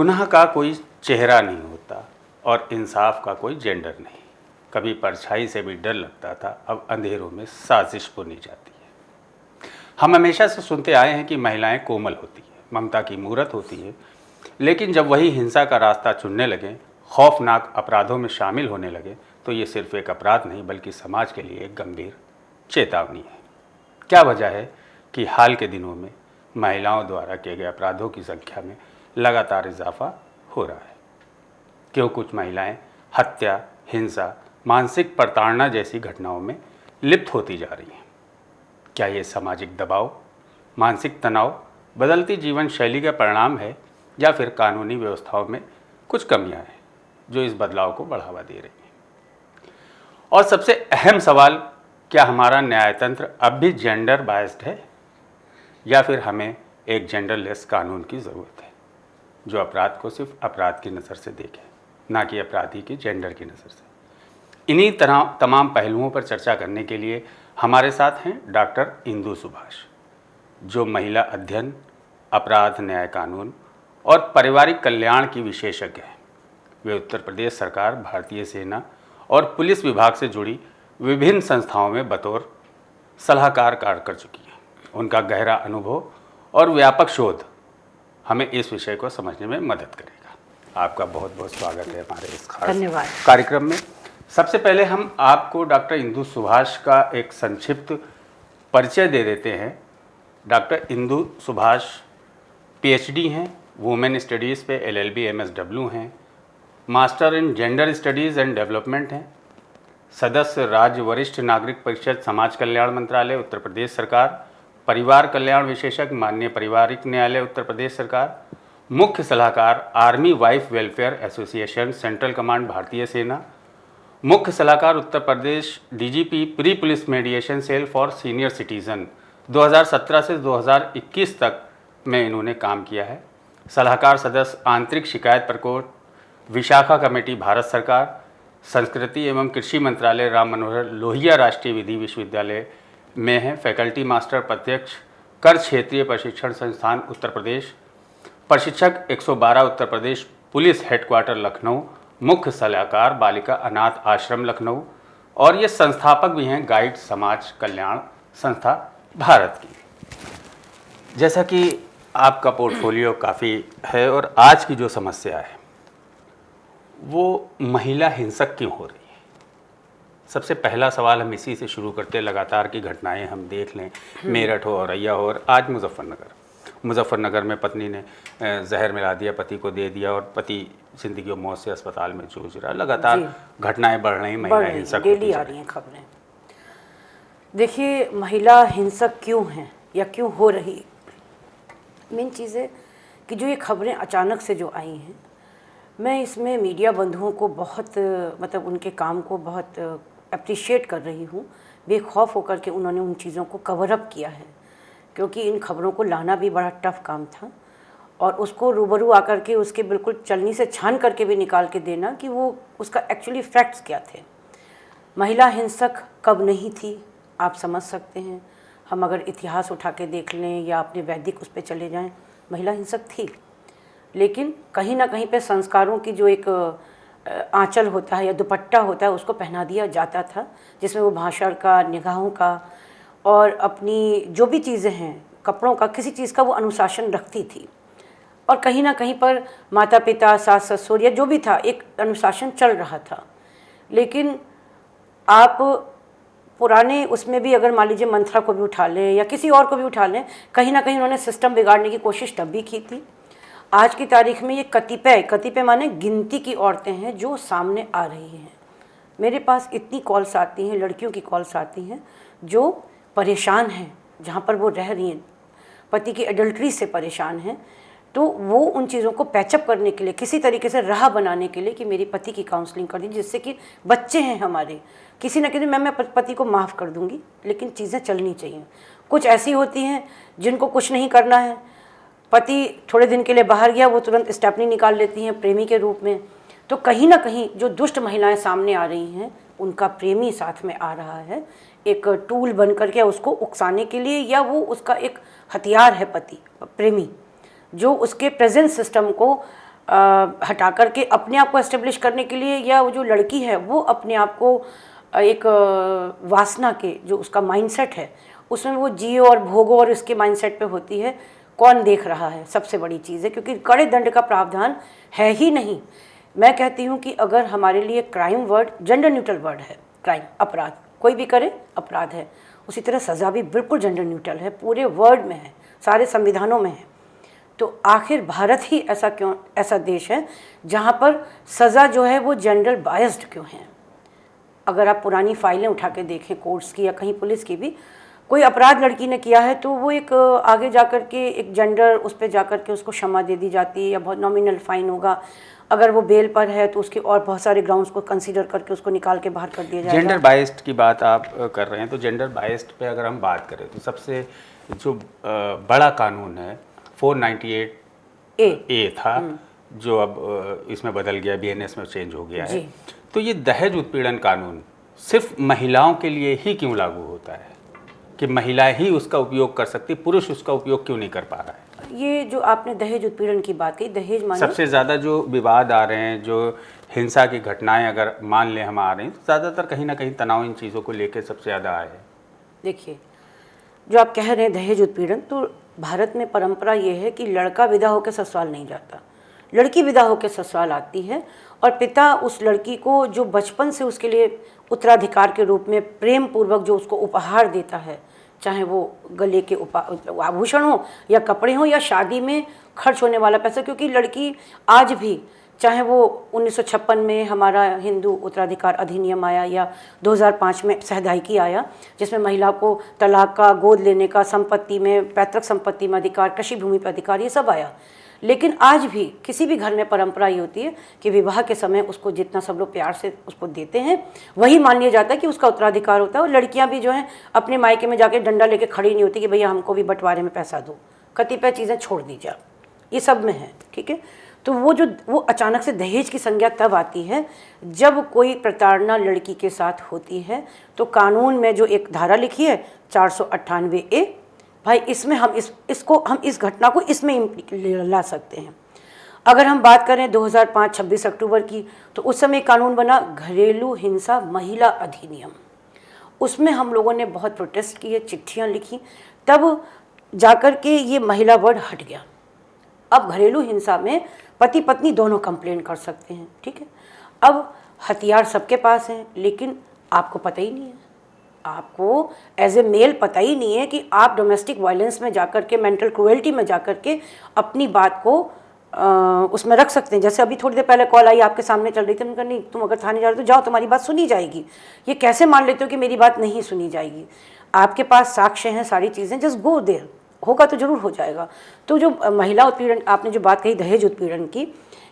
गुनाह का कोई चेहरा नहीं होता और इंसाफ का कोई जेंडर नहीं। कभी परछाई से भी डर लगता था, अब अंधेरों में साजिश बुनी जाती है। हम हमेशा से सुनते आए हैं कि महिलाएं कोमल होती हैं, ममता की मूरत होती है, लेकिन जब वही हिंसा का रास्ता चुनने लगे, खौफनाक अपराधों में शामिल होने लगे, तो ये सिर्फ एक अपराध नहीं बल्कि समाज के लिए एक गंभीर चेतावनी है। क्या वजह है कि हाल के दिनों में महिलाओं द्वारा किए गए अपराधों की संख्या में लगातार इजाफा हो रहा है? क्यों कुछ महिलाएं हत्या, हिंसा, मानसिक प्रताड़ना जैसी घटनाओं में लिप्त होती जा रही हैं? क्या ये सामाजिक दबाव, मानसिक तनाव, बदलती जीवन शैली का परिणाम है या फिर कानूनी व्यवस्थाओं में कुछ कमियां हैं जो इस बदलाव को बढ़ावा दे रही हैं? और सबसे अहम सवाल, क्या हमारा न्यायतंत्र अब भी जेंडर बायस्ड है या फिर हमें एक जेंडरलेस कानून की ज़रूरत है जो अपराध को सिर्फ अपराध की नज़र से देखे, ना कि अपराधी की जेंडर की नज़र से? इन्हीं तरह तमाम पहलुओं पर चर्चा करने के लिए हमारे साथ हैं डॉक्टर इंदु सुभाष, जो महिला अध्ययन, अपराध न्याय कानून और पारिवारिक कल्याण की विशेषज्ञ हैं। वे उत्तर प्रदेश सरकार, भारतीय सेना और पुलिस विभाग से जुड़ी विभिन्न संस्थाओं में बतौर सलाहकार कार्य कर चुकी हैं। उनका गहरा अनुभव और व्यापक शोध हमें इस विषय को समझने में मदद करेगा। आपका बहुत बहुत स्वागत है हमारे इस खास कार्यक्रम में। सबसे पहले हम आपको डॉक्टर इंदु सुभाष का एक संक्षिप्त परिचय दे देते हैं। डॉक्टर इंदु सुभाष पीएचडी हैं, वुमेन स्टडीज़ पे LLB MSW हैं, master in gender studies and development हैं, सदस्य राज्य वरिष्ठ नागरिक परिषद, समाज कल्याण मंत्रालय उत्तर प्रदेश सरकार, परिवार कल्याण विशेषज्ञ माननीय पारिवारिक न्यायालय उत्तर प्रदेश सरकार, मुख्य सलाहकार army wife welfare association central command भारतीय सेना, मुख्य सलाहकार Uttar Pradesh DGP pre police mediation cell for senior citizen 2017 से 2021 तक में इन्होंने काम किया है। सलाहकार सदस्य आंतरिक शिकायत प्रकोष्ठ, विशाखा कमेटी भारत सरकार, संस्कृति एवं कृषि मंत्रालय राम मनोहर लोहिया राष्ट्रीय विधि विश्वविद्यालय में है। फैकल्टी मास्टर प्रत्यक्ष कर क्षेत्रीय प्रशिक्षण संस्थान उत्तर प्रदेश, प्रशिक्षक 112 उत्तर प्रदेश पुलिस हेडक्वार्टर लखनऊ, मुख्य सलाहकार बालिका अनाथ आश्रम लखनऊ, और ये संस्थापक भी हैं गाइड समाज कल्याण संस्था भारत की। जैसा कि आपका पोर्टफोलियो काफ़ी है और आज की जो समस्या है वो महिला हिंसक क्यों हो रही है? सबसे पहला सवाल हम इसी से शुरू करते हैं। लगातार की घटनाएं हम देख लें, मेरठ हो, औरैया हो, और आज मुजफ्फरनगर में पत्नी ने जहर मिला दिया, पति को दे दिया और पति जिंदगी और मौत से अस्पताल में जूझ रहा। लगातार घटनाएं बढ़ रही, महिला हिंसक डेली आ रही हैं खबरें। देखिए, महिला हिंसक क्यों हैं या क्यों हो रही, मेन चीज़ है कि जो ये खबरें अचानक से जो आई हैं, मैं इसमें मीडिया बंधुओं को बहुत मतलब उनके काम को बहुत अप्रिशिएट कर रही हूँ। बेखौफ होकर के उन्होंने उन चीज़ों को कवर अप किया है, क्योंकि इन खबरों को लाना भी बड़ा टफ काम था और उसको रूबरू आकर के उसके बिल्कुल चलनी से छान करके भी निकाल के देना कि वो उसका एक्चुअली फैक्ट्स क्या थे। महिला हिंसक कब नहीं थी आप समझ सकते हैं। हम अगर इतिहास उठा के देख लें या अपने वैदिक उस पर चले जाएं, महिला हिंसक थी, लेकिन कहीं ना कहीं पे संस्कारों की जो एक आंचल होता है या दुपट्टा होता है उसको पहना दिया जाता था, जिसमें वो भाषण का, निगाहों का और अपनी जो भी चीज़ें हैं, कपड़ों का, किसी चीज़ का वो अनुशासन रखती थी। और कहीं ना कहीं पर माता पिता, सास ससुर या जो भी था, एक अनुशासन चल रहा था। लेकिन आप पुराने उसमें भी अगर मान लीजिए मंथरा को भी उठा लें या किसी और को भी उठा लें, कहीं ना कहीं उन्होंने सिस्टम बिगाड़ने की कोशिश तब भी की थी। आज की तारीख में ये कतिपय माने गिनती की औरतें हैं जो सामने आ रही हैं। मेरे पास इतनी कॉल्स आती हैं, लड़कियों की कॉल्स आती हैं जो परेशान हैं, जहाँ पर वो रह रही हैं, पति की एडल्ट्री से परेशान हैं, तो वो उन चीज़ों को पैचअप करने के लिए, किसी तरीके से राह बनाने के लिए कि मेरी पति की काउंसलिंग कर दीजिए, जिससे कि बच्चे हैं हमारे, किसी न किसी मैं पति को माफ़ कर दूंगी, लेकिन चीज़ें चलनी चाहिए। कुछ ऐसी होती हैं जिनको कुछ नहीं करना है, पति थोड़े दिन के लिए बाहर गया, वो तुरंत स्टेपनी निकाल लेती हैं प्रेमी के रूप में। तो कहीं ना कहीं जो दुष्ट महिलाएं सामने आ रही हैं, उनका प्रेमी साथ में आ रहा है, एक टूल बन करके उसको उकसाने के लिए, या वो उसका एक हथियार है पति, प्रेमी, जो उसके प्रेजेंट सिस्टम को हटा करके अपने आप को एस्टेब्लिश करने के लिए, या वो जो लड़की है वो अपने आप को एक वासना के जो उसका माइंडसेट है उसमें वो जियो और भोगो और इसके माइंडसेट पे होती है, कौन देख रहा है, सबसे बड़ी चीज़ है। क्योंकि कड़े दंड का प्रावधान है ही नहीं। मैं कहती हूँ कि अगर हमारे लिए crime word gender neutral word है, क्राइम अपराध कोई भी करे अपराध है, उसी तरह सज़ा भी बिल्कुल जेंडर न्यूट्रल है, पूरे वर्ल्ड में है, सारे संविधानों में है। तो आखिर भारत ही ऐसा क्यों, ऐसा देश है जहाँ पर सज़ा जो है वो जेंडर बायस्ड क्यों है? अगर आप पुरानी फाइलें उठा के देखें कोर्ट्स की या कहीं पुलिस की भी, कोई अपराध लड़की ने किया है तो वो एक आगे जाकर के एक जेंडर उस पर जाकर के उसको क्षमा दे दी जाती है या बहुत नॉमिनल फाइन होगा। अगर वो बेल पर है तो उसके और बहुत सारे ग्राउंड्स को कंसीडर करके उसको निकाल के बाहर कर दिया जाएगा। जेंडर बाइस्ड की बात आप कर रहे हैं, तो जेंडर बाइस्ड पे अगर हम बात करें तो सबसे जो बड़ा कानून है 498 ए था, जो अब इसमें बदल गया, बीएनएस में चेंज हो गया है। तो ये दहेज उत्पीड़न कानून सिर्फ महिलाओं के लिए ही क्यों लागू होता है कि महिलाएं ही उसका उपयोग कर सकती, पुरुष उसका उपयोग क्यों नहीं कर पा रहा है? ये जो आपने दहेज उत्पीड़न की बात कही, दहेज माने सबसे ज़्यादा जो विवाद आ रहे हैं, जो हिंसा की घटनाएं अगर मान लें हम आ रही हैं, तो ज़्यादातर कहीं ना कहीं तनाव इन चीज़ों को लेकर सबसे ज़्यादा आए हैं। देखिए, जो आप कह रहे हैं दहेज उत्पीड़न, तो भारत में परंपरा ये है कि लड़का विदा होकर ससुराल नहीं जाता, लड़की विदा होकर ससुराल आती है और पिता उस लड़की को जो बचपन से उसके लिए उत्तराधिकार के रूप में प्रेम पूर्वक जो उसको उपहार देता है, चाहे वो गले के आभूषण हो या कपड़े हो या शादी में खर्च होने वाला पैसा। क्योंकि लड़की आज भी, चाहे वो 1956 में हमारा हिंदू उत्तराधिकार अधिनियम आया या 2005 में सहदायिकी आया जिसमें महिला को तलाक का, गोद लेने का, संपत्ति में, पैतृक संपत्ति में अधिकार, कृषि भूमि पर अधिकार, ये सब आया, लेकिन आज भी किसी भी घर में परंपरा ये होती है कि विवाह के समय उसको जितना सब लोग प्यार से उसको देते हैं वही मान लिया जाता है कि उसका उत्तराधिकार होता है। और लड़कियां भी जो हैं अपने मायके में जाके डंडा लेके खड़ी नहीं होती कि भैया हमको भी बंटवारे में पैसा दो, कतिपय चीज़ें छोड़ दीजिए, ये सब में है, ठीक है। तो वो अचानक से दहेज की संज्ञा तब आती है जब कोई प्रताड़ना लड़की के साथ होती है। तो कानून में जो एक धारा लिखी है 498 ए, भाई इसमें हम इस घटना को इसमें ला सकते हैं। अगर हम बात करें 2005 26 अक्टूबर की, तो उस समय कानून बना घरेलू हिंसा महिला अधिनियम। उसमें हम लोगों ने बहुत प्रोटेस्ट किए, चिट्ठियां लिखी, तब जाकर के ये महिला वर्ड हट गया। अब घरेलू हिंसा में पति पत्नी दोनों कंप्लेन कर सकते हैं, ठीक है। अब हथियार सबके पास हैं, लेकिन आपको पता ही नहीं है, आपको एज ए मेल पता ही नहीं है कि आप डोमेस्टिक वायलेंस में जाकर के, मेंटल क्रुएल्टी में जाकर के अपनी बात को उसमें रख सकते हैं। जैसे अभी थोड़ी देर पहले कॉल आई, आपके सामने चल रही थी, मैंने कहा नहीं तुम अगर थाने जा रहे हो तो जाओ, तुम्हारी बात सुनी जाएगी। ये कैसे मान लेते हो कि मेरी बात नहीं सुनी जाएगी? आपके पास साक्ष्य हैं, सारी चीज़ें, जस्ट गो देयर, होगा तो ज़रूर हो जाएगा। तो जो महिला उत्पीड़न, आपने जो बात कही दहेज उत्पीड़न की,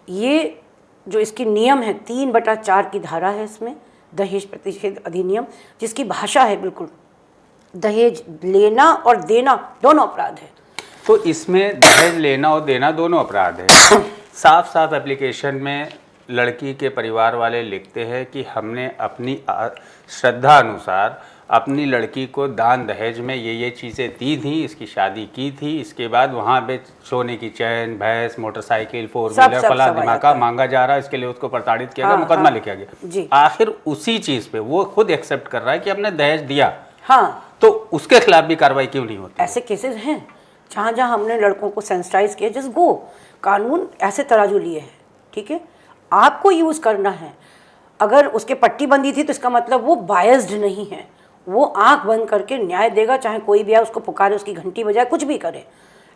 ये जो इसकी नियम है 3/4 की धारा है इसमें, दहेज प्रतिषेध अधिनियम, जिसकी भाषा है बिल्कुल दहेज लेना और देना दोनों अपराध है। तो इसमें दहेज लेना और देना दोनों अपराध है। साफ साफ एप्लीकेशन में लड़की के परिवार वाले लिखते हैं कि हमने अपनी श्रद्धा अनुसार अपनी लड़की को दान दहेज में ये चीज़ें दी थी, इसकी शादी की थी, इसके बाद वहाँ पे सोने की चैन, भैंस, मोटरसाइकिल, 4 व्हीलर, फला धमाका मांगा जा रहा है, इसके लिए उसको प्रताड़ित किया गया, मुकदमा लिखा गया। आखिर उसी चीज़ पे वो खुद एक्सेप्ट कर रहा है कि हमने दहेज दिया, हाँ, तो उसके खिलाफ भी कार्रवाई क्यों नहीं होती? ऐसे केसेस हैं जहाँ जहाँ हमने लड़कों को सेंसिटाइज किया, जस्ट गो, कानून ऐसे तराजू लिए हैं, ठीक है, आपको यूज़ करना है। अगर उसके पट्टी बंदी थी तो इसका मतलब वो बायस्ड नहीं है, वो आंख बंद करके न्याय देगा, चाहे कोई भी आए उसको पुकारे, उसकी घंटी बजाए, कुछ भी करे,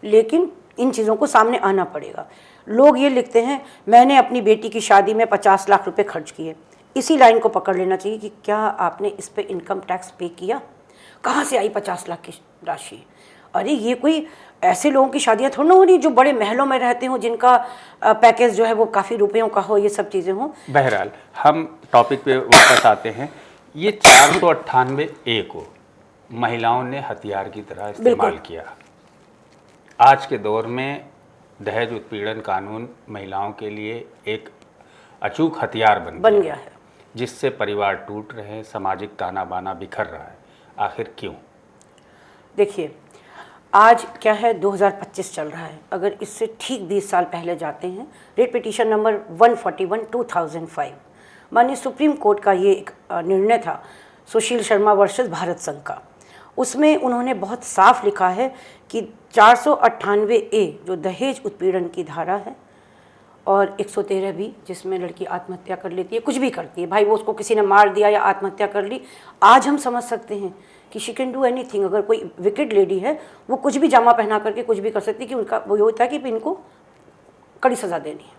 लेकिन इन चीज़ों को सामने आना पड़ेगा। लोग ये लिखते हैं मैंने अपनी बेटी की शादी में 50 लाख रुपए खर्च किए, इसी लाइन को पकड़ लेना चाहिए कि क्या आपने इस पे इनकम टैक्स पे किया? कहाँ से आई 50 लाख की राशि? अरे ये कोई ऐसे लोगों की शादियाँ थोड़ी ना हो रही जो बड़े महलों में रहते हो, जिनका पैकेज जो है वो काफ़ी रुपयों का हो, ये सब चीज़ें हों। बहरहाल हम टॉपिक पे वापस आते हैं। ये 498 ए को महिलाओं ने हथियार की तरह इस्तेमाल किया। आज के दौर में दहेज उत्पीड़न कानून महिलाओं के लिए एक अचूक हथियार बन गया है, जिससे परिवार टूट रहे हैं, सामाजिक ताना बाना बिखर रहा है। आखिर क्यों? देखिए, आज क्या है, 2025 चल रहा है, अगर इससे ठीक 20 साल पहले जाते हैं, रेट पिटीशन नंबर 141 2005, माननीय सुप्रीम कोर्ट का ये एक निर्णय था सुशील शर्मा वर्सेस भारत संघ का। उसमें उन्होंने बहुत साफ लिखा है कि 498A जो दहेज उत्पीड़न की धारा है और 113 भी जिसमें लड़की आत्महत्या कर लेती है, कुछ भी करती है, भाई वो उसको किसी ने मार दिया या आत्महत्या कर ली, आज हम समझ सकते हैं कि शी कैन डू एनीथिंग। अगर कोई विकेड लेडी है वो कुछ भी जामा पहना करके कुछ भी कर सकती है, कि उनका वो होता है कि इनको कड़ी सज़ा देनी है।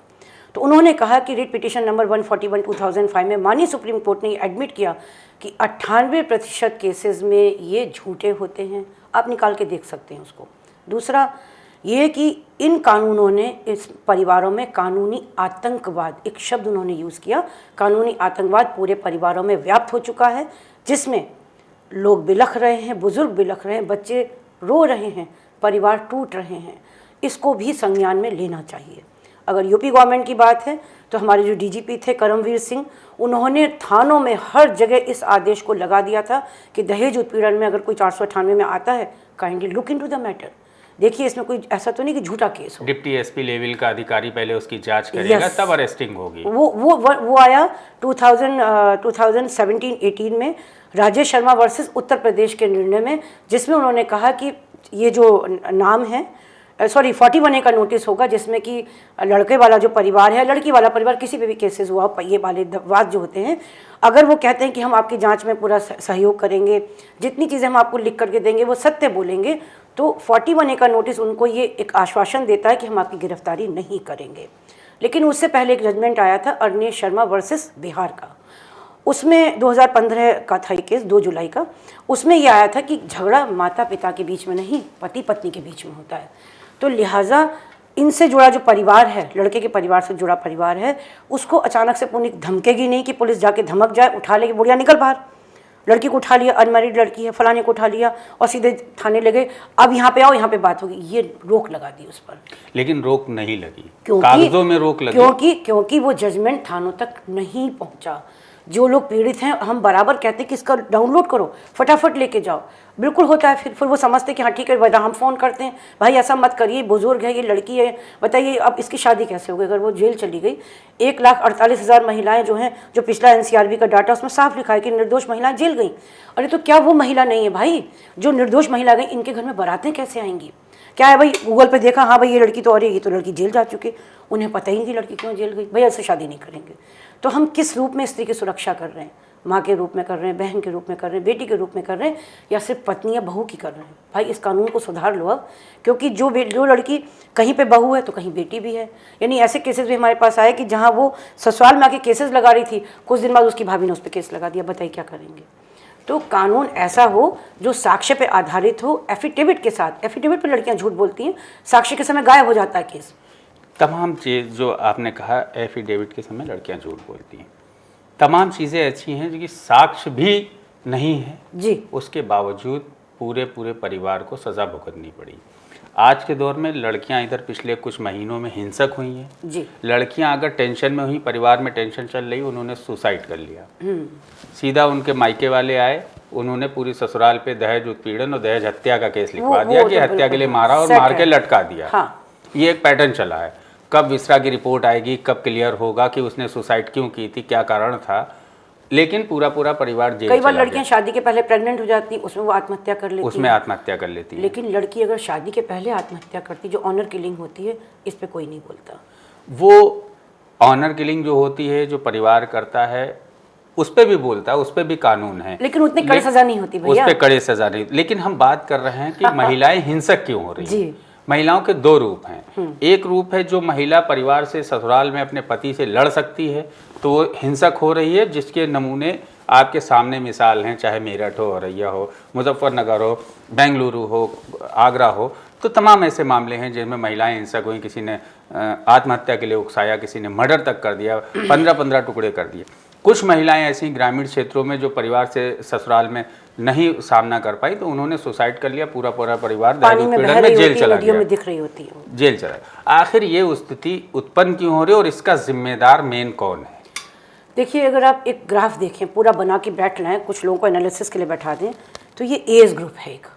तो उन्होंने कहा कि रिट पिटीशन नंबर 141 2005 में माननीय सुप्रीम कोर्ट ने एडमिट किया कि 98% केसेस में ये झूठे होते हैं, आप निकाल के देख सकते हैं उसको। दूसरा ये कि इन कानूनों ने इस परिवारों में कानूनी आतंकवाद, एक शब्द उन्होंने यूज़ किया, कानूनी आतंकवाद पूरे परिवारों में व्याप्त हो चुका है, जिसमें लोग बिलख रहे हैं, बुजुर्ग बिलख रहे हैं, बच्चे रो रहे हैं, परिवार टूट रहे हैं। इसको भी संज्ञान में लेना चाहिए। अगर यूपी गवर्नमेंट की बात है तो हमारे जो डीजीपी थे करमवीर सिंह, उन्होंने थानों में हर जगह इस आदेश को लगा दिया था कि दहेज उत्पीड़न में अगर कोई 498 में आता है, kindly look into the matter. देखिए इसमें कोई ऐसा तो नहीं कि झूठा केस हो। डिप्टी एसपी लेवल का अधिकारी पहले उसकी जांच करेगा, तब अरेस्टिंग होगी। वो आया 2017-18 में राजेश शर्मा वर्सेस उत्तर प्रदेश के निर्णय में, जिसमें उन्होंने कहा कि ये जो नाम है, 41A का नोटिस होगा, जिसमें कि लड़के वाला जो परिवार है, लड़की वाला परिवार, किसी पे भी केसेस हुआ, ये वाले वाद जो होते हैं, अगर वो कहते हैं कि हम आपकी जांच में पूरा सहयोग करेंगे, जितनी चीज़ें हम आपको लिख करके देंगे वो सत्य बोलेंगे, तो 41A का नोटिस उनको ये एक आश्वासन देता है कि हम आपकी गिरफ्तारी नहीं करेंगे। लेकिन उससे पहले एक जजमेंट आया था अरनेश शर्मा वर्सेस बिहार का, उसमें 2015 का था ये केस, 2 जुलाई का। उसमें ये आया था कि झगड़ा माता पिता के बीच में नहीं, पति पत्नी के बीच में होता है, तो लिहाजा इनसे जुड़ा जो परिवार है, लड़के के परिवार से जुड़ा परिवार है, उसको अचानक से पुलिस धमकेगी नहीं कि पुलिस जाके धमक जाए, उठा लेगी, बुढ़िया निकल बाहर, लड़की को उठा लिया, अनमैरिड लड़की है, फलाने को उठा लिया और सीधे थाने ले गए, अब यहाँ पे आओ, यहाँ पे बात होगी, ये रोक लगा दी उस पर। लेकिन रोक नहीं लगी, कागजों में रोक लगी, क्योंकि वो जजमेंट थानों तक नहीं पहुँचा। जो लोग पीड़ित हैं, हम बराबर कहते हैं कि इसका डाउनलोड करो, फटाफट लेके जाओ, बिल्कुल होता है। फिर वो समझते हैं कि हाँ ठीक है, हम फ़ोन करते हैं, भाई ऐसा मत करिए, बुजुर्ग है, ये लड़की है, बताइए अब इसकी शादी कैसे हो गई। अगर वो जेल चली गई, 1,48,000 महिलाएं जो हैं, जो पिछला NCRB का डाटा उसमें साफ लिखा है कि निर्दोष महिलाएं जेल गई। अरे तो क्या वो महिला नहीं है भाई, जो निर्दोष महिला गई, इनके घर में बारातें कैसे आएंगी? क्या है भाई, गूगल पे देखा, हाँ भाई ये लड़की तो, और ये तो लड़की जेल जा चुकी, उन्हें पता ही नहीं कि लड़की क्यों जेल गई, भाई ऐसे शादी नहीं करेंगे। तो हम किस रूप में स्त्री की सुरक्षा कर रहे हैं? माँ के रूप में कर रहे हैं, बहन के रूप में कर रहे हैं, बेटी के रूप में कर रहे हैं, या सिर्फ पत्नी या बहू की कर रहे हैं? भाई इस कानून को सुधार लो अब, क्योंकि जो लड़की कहीं पे बहू है तो कहीं बेटी भी है। यानी ऐसे केसेस भी हमारे पास आए कि जहाँ वो ससुराल में आके केसेस लगा रही थी, कुछ दिन बाद उसकी भाभी ने उस पर केस लगा दिया, बताइए क्या करेंगे? तो कानून ऐसा हो जो साक्ष्य पे आधारित हो, एफिडेविट के साथ। एफिडेविट पे लड़कियां झूठ बोलती हैं, साक्ष्य के समय गायब हो जाता है केस। तमाम चीज़ जो आपने कहा, एफिडेविट के समय लड़कियां झूठ बोलती हैं, तमाम चीज़ें ऐसी हैं जो कि साक्ष्य भी नहीं है जी, उसके बावजूद पूरे परिवार को सज़ा भुगतनी पड़ी। आज के दौर में लड़कियां इधर पिछले कुछ महीनों में हिंसक हुई हैं जी। लड़कियां अगर टेंशन में हुई, परिवार में टेंशन चल रही, उन्होंने सुसाइड कर लिया। सीधा उनके मायके वाले आए, उन्होंने पूरी ससुराल पे दहेज उत्पीड़न और दहेज हत्या का केस लिखवा दिया कि हत्या के लिए मारा और मार के लटका दिया। हाँ। ये एक पैटर्न चला है। कब विस्रा की रिपोर्ट आएगी, कब क्लियर होगा कि उसने सुसाइड क्यों की थी, क्या कारण था, लेकिन पूरा परिवार जेल कई बार लड़कियां शादी के पहले प्रेग्नेंट हो जाती, उसमें वो आत्महत्या कर लेती, उसमें आत्महत्या कर लेती है। लेकिन लड़की अगर शादी के पहले आत्महत्या करती, जो ऑनर किलिंग होती है, इस पे कोई नहीं बोलता। वो ऑनर किलिंग जो होती है, जो परिवार करता है, उस पर भी बोलता है, उस पर भी कानून है, लेकिन उतनी कड़ी सजा नहीं होती भैया, उस पर कड़ी सजा नहीं। लेकिन हम बात कर रहे हैं कि महिलाएं हिंसक क्यों हो रही हैं। महिलाओं के 2 रूप हैं। एक रूप है जो महिला परिवार से ससुराल में अपने पति से लड़ सकती है, तो वो हिंसक हो रही है, जिसके नमूने आपके सामने मिसाल हैं, चाहे मेरठ हो, औरैया हो, मुजफ्फरनगर हो, बेंगलुरु हो, आगरा हो, तो तमाम ऐसे मामले हैं जिनमें महिलाएं हिंसक हुई। किसी ने आत्महत्या के लिए उकसाया, किसी ने मर्डर तक कर दिया, 15-15 टुकड़े कर दिए। कुछ महिलाएं ऐसी ग्रामीण क्षेत्रों में जो परिवार से ससुराल में नहीं सामना कर पाई, तो उन्होंने सुसाइड कर लिया, पूरा परिवार दहेज उत्पीड़न में जेल चला गया, दिख रही होती है, जेल चला। आखिर ये स्थिति उत्पन्न क्यों हो रही है और इसका जिम्मेदार मेन कौन है? देखिए, अगर आप एक ग्राफ देखें, पूरा बना के बैठ लाएं, कुछ लोगों को एनालिसिस के लिए बैठा दें, तो ये एज ग्रुप है एक।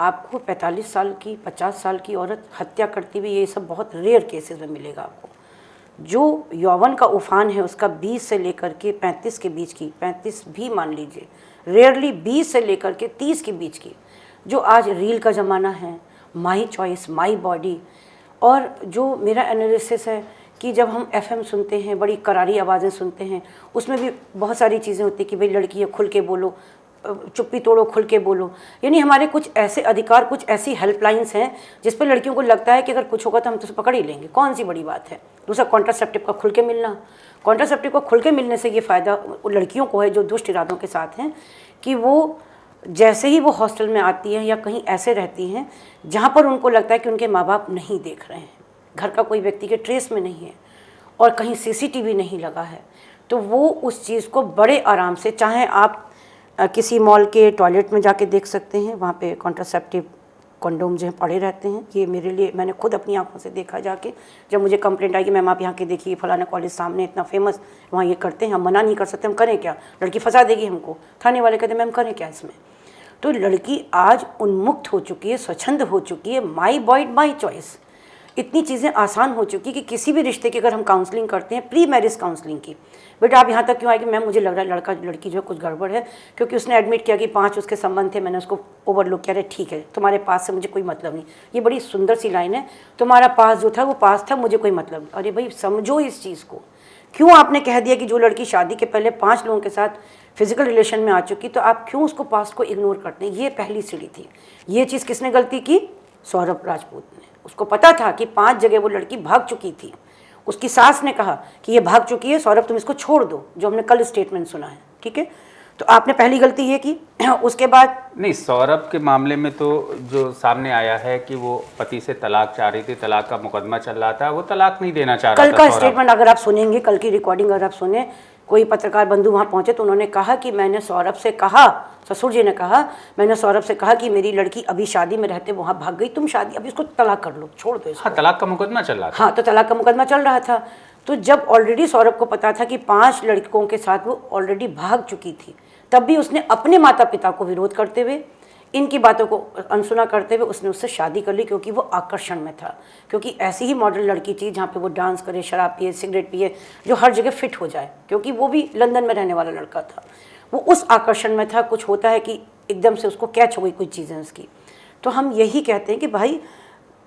आपको 45 साल की 50 साल की औरत हत्या करती हुई, ये सब बहुत रेयर केसेस में मिलेगा आपको। जो यौवन का उफान है उसका 20 से लेकर के 35 के बीच की, 35 भी मान लीजिए, रेयरली 20 से लेकर के 30 के बीच की, जो आज रील का ज़माना है, माई चॉइस माई बॉडी, और जो मेरा एनालिसिस है कि जब हम FM सुनते हैं, बड़ी करारी आवाज़ें सुनते हैं, उसमें भी बहुत सारी चीज़ें होती हैं कि भाई लड़की है खुल के बोलो, चुप्पी तोड़ो खुल के बोलो। यानी हमारे कुछ ऐसे अधिकार, कुछ ऐसी हेल्पलाइंस हैं जिस पर लड़कियों को लगता है कि अगर कुछ होगा तो हम तो पकड़ ही लेंगे, कौन सी बड़ी बात है। दूसरा, कॉन्ट्रासेप्टिव का खुल के मिलना। कॉन्ट्रासेप्टिव का खुल के मिलने से ये फ़ायदा लड़कियों को है जो दुष्ट इरादों के साथ हैं कि वो जैसे ही वो हॉस्टल में आती हैं या कहीं ऐसे रहती हैं जहाँ पर उनको लगता है कि उनके माँ बाप नहीं देख रहे हैं, घर का कोई व्यक्ति के ट्रेस में नहीं है और कहीं CCTV नहीं लगा है, तो वो उस चीज़ को बड़े आराम से, चाहे आप किसी मॉल के टॉयलेट में जाके देख सकते हैं, वहाँ पे कॉन्ट्रासेप्टिव कंडोम जो हैं पड़े रहते हैं। ये मेरे लिए, मैंने खुद अपनी आंखों से देखा जाके, जब मुझे कंप्लेंट आई कि मैम आप यहाँ के देखिए फलाना कॉलेज सामने इतना फेमस, वहाँ ये करते हैं, हम मना नहीं कर सकते, हम करें क्या, लड़की फंसा देगी हमको। थाने वाले कहते हैं मैम करें क्या इसमें। तो लड़की आज उन्मुक्त हो चुकी है, स्वच्छंद हो चुकी है, माई बॉडी माई चॉइस। इतनी चीज़ें आसान हो चुकी कि किसी भी रिश्ते की अगर हम काउंसलिंग करते हैं, प्री मैरिज काउंसलिंग की, बेटा आप यहाँ तक क्यों आए कि मैम मुझे लग रहा है लड़का लड़की जो है कुछ गड़बड़ है, क्योंकि उसने एडमिट किया कि 5 उसके संबंध थे, मैंने उसको ओवरलुक किया, ठीक है तुम्हारे पास से मुझे कोई मतलब नहीं। ये बड़ी सुंदर सी लाइन है, तुम्हारा पास जो था वो पास था, मुझे कोई मतलब नहीं। अरे भाई समझो इस चीज़ को, क्यों आपने कह दिया कि जो लड़की शादी के पहले 5 लोगों के साथ फिजिकल रिलेशन में आ चुकी, तो आप क्यों उसको पास्ट को इग्नोर करते हैं। ये पहली सीढ़ी थी। ये चीज़ किसने गलती की? सौरभ राजपूत ने। उसको पता था कि 5 जगह वो लड़की भाग चुकी थी। उसकी सास ने कहा कि ये भाग चुकी है, सौरभ तुम इसको छोड़ दो, जो हमने कल स्टेटमेंट सुना है, ठीक है। तो आपने पहली गलती ये की। उसके बाद नहीं, सौरभ के मामले में तो जो सामने आया है कि वो पति से तलाक चाह रही थी, तलाक का मुकदमा चल रहा था, वो तलाक नहीं देना चाह रहा था। कल का स्टेटमेंट अगर आप सुनेंगे, कल की रिकॉर्डिंग अगर आप सुने, कोई पत्रकार बंधु वहाँ पहुँचे तो उन्होंने कहा कि मैंने सौरभ से कहा, ससुर जी ने कहा, मैंने सौरभ से कहा कि मेरी लड़की अभी शादी में रहते वहाँ भाग गई, तुम शादी अभी इसको तलाक कर लो, छोड़ दो इसको। हाँ, तलाक का मुकदमा चल रहा था। हाँ, तो तलाक का मुकदमा चल रहा था। तो जब ऑलरेडी सौरभ को पता था कि 5 लड़कों के साथ वो ऑलरेडी भाग चुकी थी, तब भी उसने अपने माता पिता को विरोध करते हुए, इनकी बातों को अनसुना करते हुए उसने उससे शादी कर ली, क्योंकि वो आकर्षण में था। क्योंकि ऐसी ही मॉडल लड़की थी जहाँ पे वो डांस करे, शराब पिए, सिगरेट पिए, जो हर जगह फिट हो जाए, क्योंकि वो भी लंदन में रहने वाला लड़का था। वो उस आकर्षण में था। कुछ होता है कि एकदम से उसको कैच हो गई कुछ चीज़ें उसकी। तो हम यही कहते हैं कि भाई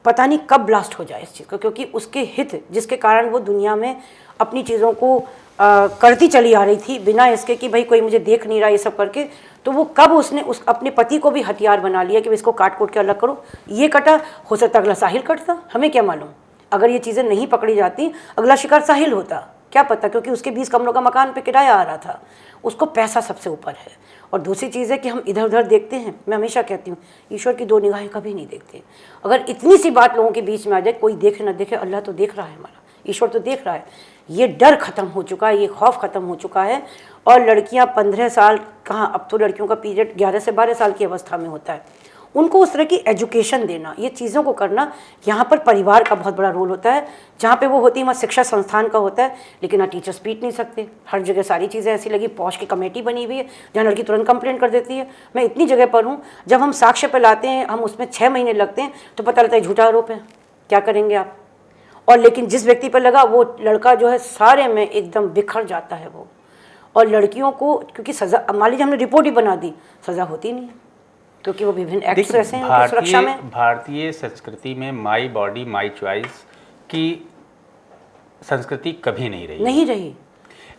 पता नहीं कब ब्लास्ट हो जाए इस चीज़ को, क्योंकि उसके हित जिसके कारण वो दुनिया में अपनी चीज़ों को करती चली आ रही थी, बिना इसके कि भाई कोई मुझे देख नहीं रहा, ये सब करके, तो वो कब उसने उस अपने पति को भी हथियार बना लिया कि इसको काट कूट के अलग करो। ये कटा, हो सकता अगला साहिल कटता, हमें क्या मालूम। अगर ये चीज़ें नहीं पकड़ी जाती, अगला शिकार साहिल होता, क्या पता, क्योंकि उसके 20 कमरों का मकान पे किराया आ रहा था। उसको पैसा सबसे ऊपर है। और दूसरी चीज़ है कि हम इधर उधर देखते हैं। मैं हमेशा कहती हूँ, ईश्वर की 2 निगाहें कभी नहीं देखते। अगर इतनी सी बात लोगों के बीच में आ जाए, कोई देखे ना देखे, अल्लाह तो देख रहा है, हमारा ईश्वर तो देख रहा है। ये डर ख़त्म हो चुका है, ये खौफ ख़त्म हो चुका है। और लड़कियां 15 साल कहाँ, अब तो लड़कियों का पीरियड 11 से 12 साल की अवस्था में होता है। उनको उस तरह की एजुकेशन देना, ये चीज़ों को करना, यहाँ पर परिवार का बहुत बड़ा रोल होता है। जहाँ पे वो होती है वहाँ शिक्षा संस्थान का होता है, लेकिन ना टीचर्स पीट नहीं सकते। हर जगह सारी चीज़ें ऐसी लगी, पॉश की कमेटी बनी हुई है जहाँ लड़की तुरंत कंप्लेंट कर देती है। मैं इतनी जगह पर हूँ, जब हम साक्ष्य पे लाते हैं, हम उसमें 6 महीने लगते हैं तो पता लगता है झूठा आरोप है, क्या करेंगे आप। और लेकिन जिस व्यक्ति पर लगा, वो लड़का जो है सारे में एकदम बिखर जाता है वो। और लड़कियों को, क्योंकि सज़ा, मान लीजिए हमने रिपोर्ट ही बना दी, सज़ा होती नहीं है, क्योंकि वो विभिन्न एक्ट्स ऐसे हैं उनकी सुरक्षा में। भारतीय संस्कृति में माई बॉडी माई चॉइस की संस्कृति कभी नहीं रही।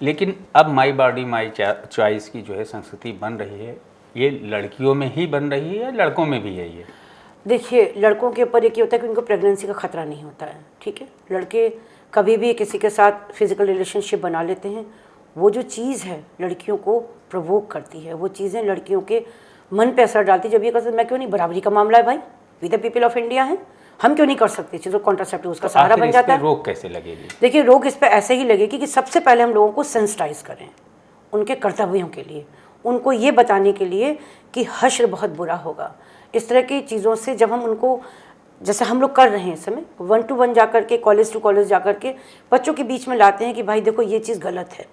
लेकिन अब माई बॉडी माई चॉइस की जो है संस्कृति बन रही है, ये लड़कियों में ही बन रही है, लड़कों में भी है ये। देखिए, लड़कों के ऊपर एक ये होता है कि उनको प्रेगनेंसी का खतरा नहीं होता है, ठीक है। लड़के कभी भी किसी के साथ फिजिकल रिलेशनशिप बना लेते हैं। वो जो चीज़ है लड़कियों को प्रोवोक करती है, वो चीज़ें लड़कियों के मन पे असर डालती है। जब ये कहते मैं क्यों नहीं, बराबरी का मामला है भाई, we the people of India है, हम क्यों नहीं कर सकते चीज़ों। कॉन्ट्रासेप्टिव उसका सहारा बन जाता है। रोक कैसे लगेगी? देखिए, रोक इस पर ऐसे ही लगेगी कि सबसे पहले हम लोगों को सेंसिटाइज करें उनके कर्तव्यों के लिए, उनको ये बताने के लिए कि हश्र बहुत बुरा होगा। इस तरह की चीज़ों से जब हम उनको, जैसे हम लोग कर रहे हैं इस समय, 1 to 1 जाकर के, कॉलेज टू कॉलेज जाकर के बच्चों के बीच में लाते हैं कि भाई देखो ये चीज़ गलत है।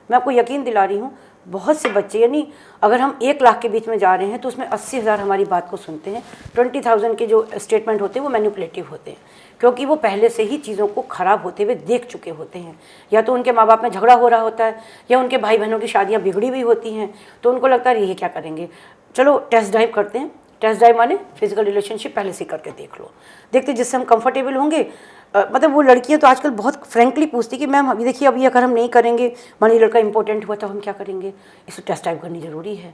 मैं आपको यकीन दिला रही हूँ, बहुत से बच्चे, यानी अगर हम 1 लाख के बीच में जा रहे हैं तो उसमें 80,000 हमारी बात को सुनते हैं। 20,000 के जो स्टेटमेंट होते हैं वो मैनिपुलेटिव होते हैं, क्योंकि वो पहले से ही चीज़ों को ख़राब होते हुए देख चुके होते हैं। या तो उनके माँ बाप में झगड़ा हो रहा होता है, या उनके भाई बहनों की शादियाँ बिगड़ी हुई होती हैं, तो उनको लगता है ये क्या करेंगे, चलो टेस्ट ड्राइव करते हैं। टेस्ट ड्राइव माने फिजिकल रिलेशनशिप पहले से करके देख लो, देखते जिससे हम कंफर्टेबल होंगे। मतलब वो लड़कियां तो आजकल बहुत फ्रेंकली पूछती कि मैम अभी देखिए, अभी अगर हम नहीं करेंगे, मान लीजिए लड़का इंपॉर्टेंट हुआ तो हम क्या करेंगे, इसे टेस्ट ड्राइव करनी ज़रूरी है।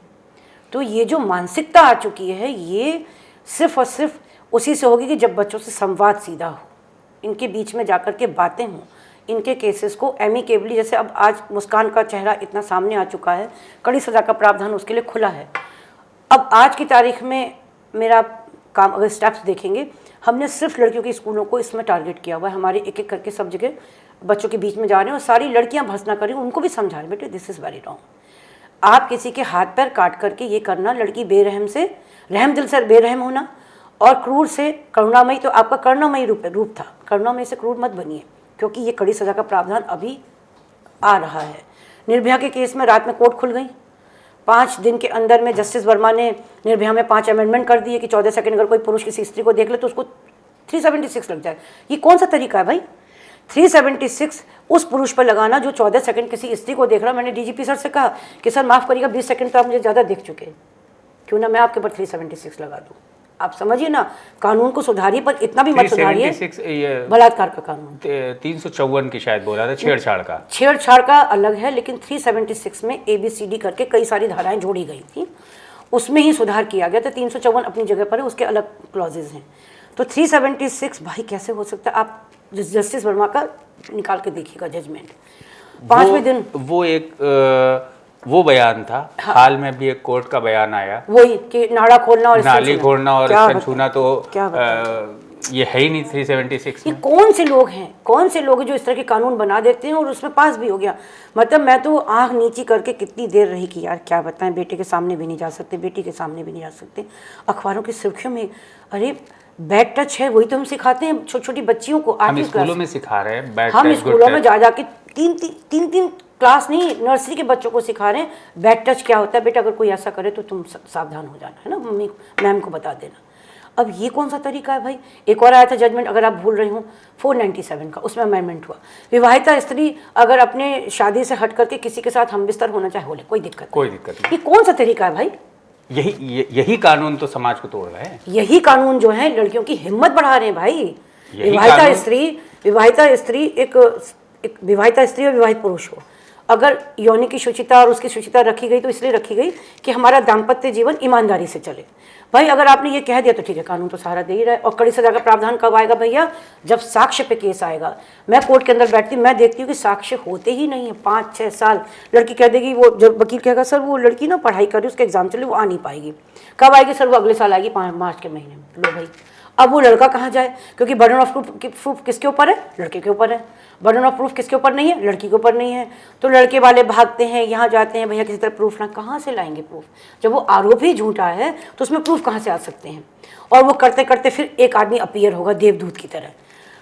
तो ये जो मानसिकता आ चुकी है, ये सिर्फ और सिर्फ उसी से होगी कि जब बच्चों से संवाद सीधा हो, इनके बीच में जाकर के बातें हों, इनके केसेस को एमिकेबली, जैसे अब आज मुस्कान का चेहरा इतना सामने आ चुका है, कड़ी सज़ा का प्रावधान उसके लिए खुला है। अब आज की तारीख में मेरा काम, अगर स्टेप्स देखेंगे, हमने सिर्फ लड़कियों के स्कूलों को इसमें टारगेट किया हुआ है। हमारे एक एक करके सब जगह बच्चों के बीच में जा रहे हैं और सारी लड़कियां भर्सना कर रही हैं, उनको भी समझा रहे बेटे दिस इज़ वेरी रॉन्ग। आप किसी के हाथ पैर काट करके ये करना, लड़की बेरहम से, रहम दिल से बेरहम होना, और क्रूर से करुणामयी, तो आपका करुणामयी रूप था, करुणामयी से क्रूर मत बनिए, क्योंकि ये कड़ी सज़ा का प्रावधान अभी आ रहा है। निर्भया के केस में रात में कोर्ट खुल गई, 5 दिन के अंदर में जस्टिस वर्मा ने निर्भया में 5 अमेंडमेंट कर दिए कि 14 सेकंड अगर कोई पुरुष किसी स्त्री को देख ले तो उसको 376 लग जाए। ये कौन सा तरीका है भाई? 376 उस पुरुष पर लगाना जो 14 सेकंड किसी स्त्री को देख रहा। मैंने डीजीपी सर से कहा कि सर माफ़ करिएगा, 20 सेकंड तो आप मुझे ज़्यादा देख चुके हैं, क्यों ना मैं आपके ऊपर 376 लगा दूँ। आप समझिए ना, कानून को सुधारिए, पर इतना भी मत सुधारिए। बलात्कार का कानून 354 की शायद बोला था, छेड़छाड़ का अलग है, लेकिन 376 में ABCD करके कई सारी धाराएं जोड़ी गई थी, उसमें ही सुधार किया गया था। 354 अपनी जगह पर है, उसके अलग क्लॉजेज हैं। तो 376 भाई कैसे हो सकता है? आप जस्टिस वर्मा का निकाल के देखिएगा जजमेंट। 5वें दिन वो बयान था। हाँ। हाल में भी एक कोर्ट का बयान आया, वही कि नाड़ा खोलना और नाली खोलना और स्तन छूना, तो ये है ही नहीं 376 में। ये कौन से लोग हैं, कौन से लोग हैं जो इस तरह के कानून बना देते हैं और उसमें पास भी हो गया। मतलब मैं तो आँख नीची करके कितनी देर रही कि यार क्या बताएं, बेटे के सामने भी नहीं जा सकते, बेटी के सामने भी नहीं जा सकते। अखबारों की सुर्खियों में, अरे बैड टच है, वही तो हम सिखाते हैं छोटी छोटी बच्चियों को। हम स्कूलों में सिखा रहे हैं बैड टच। हम स्कूलों में जा के तीन क्लास नहीं, नर्सरी के बच्चों को सिखा रहे हैं बैड टच क्या होता है। बेटा अगर कोई ऐसा करे तो तुम सावधान हो जाना, है ना, मम्मी मैम को बता देना। अब ये कौन सा तरीका है भाई? एक और आया था जजमेंट, अगर आप भूल रहे हो, 497 का, उसमें अमेंडमेंट हुआ। विवाहिता स्त्री अगर अपने शादी से हट करके किसी के साथ हम बिस्तर होना चाहे, हो ले, कोई दिक्कत नहीं। ये कौन सा तरीका है भाई? यही कानून तो समाज को तोड़ रहे हैं। यही कानून जो है लड़कियों की हिम्मत बढ़ा रहे हैं भाई। विवाहिता स्त्री एक विवाहिता स्त्री और विवाहित पुरुष हो, अगर यौन की शुचिता और उसकी शुचिता रखी गई तो इसलिए रखी गई कि हमारा दाम्पत्य जीवन ईमानदारी से चले। भाई अगर आपने ये कह दिया तो ठीक है, कानून तो सहारा दे ही रहा है। और कड़ी सजा का प्रावधान कब आएगा भैया? जब साक्ष्य पे केस आएगा। मैं कोर्ट के अंदर बैठती, मैं देखती हूँ कि साक्ष्य होते ही नहीं है। 5-6 साल लड़की कह देगी, वो जब वकील कहेगा सर वो लड़की ना पढ़ाई कर रही है, उसके एग्जाम चले, वो आ नहीं पाएगी। कब आएगी सर? वो अगले साल आएगी, 5 मार्च के महीने में। लो भाई, अब वो लड़का कहाँ जाए? क्योंकि बर्डन ऑफ प्रूफ किसके ऊपर है? लड़के के ऊपर है। बर्डन ऑफ प्रूफ किसके ऊपर नहीं है? लड़की के ऊपर नहीं है। तो लड़के वाले भागते हैं, यहाँ जाते हैं, भैया किसी तरह प्रूफ ना, कहाँ से लाएंगे प्रूफ? जब वो आरोप ही झूठा है तो उसमें प्रूफ कहाँ से आ सकते हैं? और वो करते करते फिर एक आदमी अपीयर होगा देवदूत की तरह।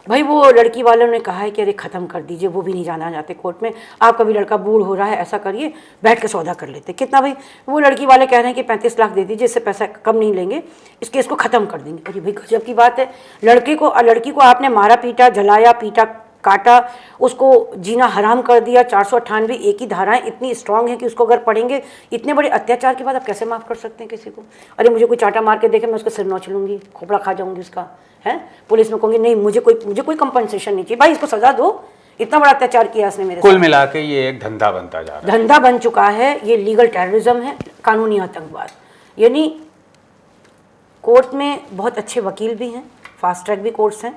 भाई वो लड़की वालों ने कहा है कि अरे ख़त्म कर दीजिए, वो भी नहीं जाना चाहते कोर्ट में। आपका भी लड़का बूढ़ हो रहा है, ऐसा करिए बैठ के सौदा कर लेते। कितना भाई? वो लड़की वाले कह रहे हैं कि 35 लाख दे दीजिए, इससे पैसा कम नहीं लेंगे, इस केस को ख़त्म कर देंगे। अरे भाई गजब की बात है। लड़की को आपने मारा पीटा, जलाया पीटा, काटा, उसको जीना हराम कर दिया। 498 एक ही धाराएं इतनी स्ट्रांग हैं कि उसको अगर पढ़ेंगे, इतने बड़े अत्याचार के बाद आप कैसे माफ़ कर सकते हैं किसी को? अरे मुझे कोई चाटा मार के देखे, मैं उसका सिर नोच लूँगी, खोपड़ा खा जाऊँगी उसका, है। पुलिस में कहूँगी नहीं, मुझे कोई कंपनसेशन नहीं चाहिए। भाई इसको सजा दो, इतना बड़ा अत्याचार किया इसने मेरे साथ। कुल मिला के ये एक धंधा बनता जा रहा है, धंधा बन चुका है। ये लीगल टेररिज्म है, कानूनी आतंकवाद। यानी कोर्ट में बहुत अच्छे वकील भी हैं, फास्ट ट्रैक भी कोर्ट्स हैं,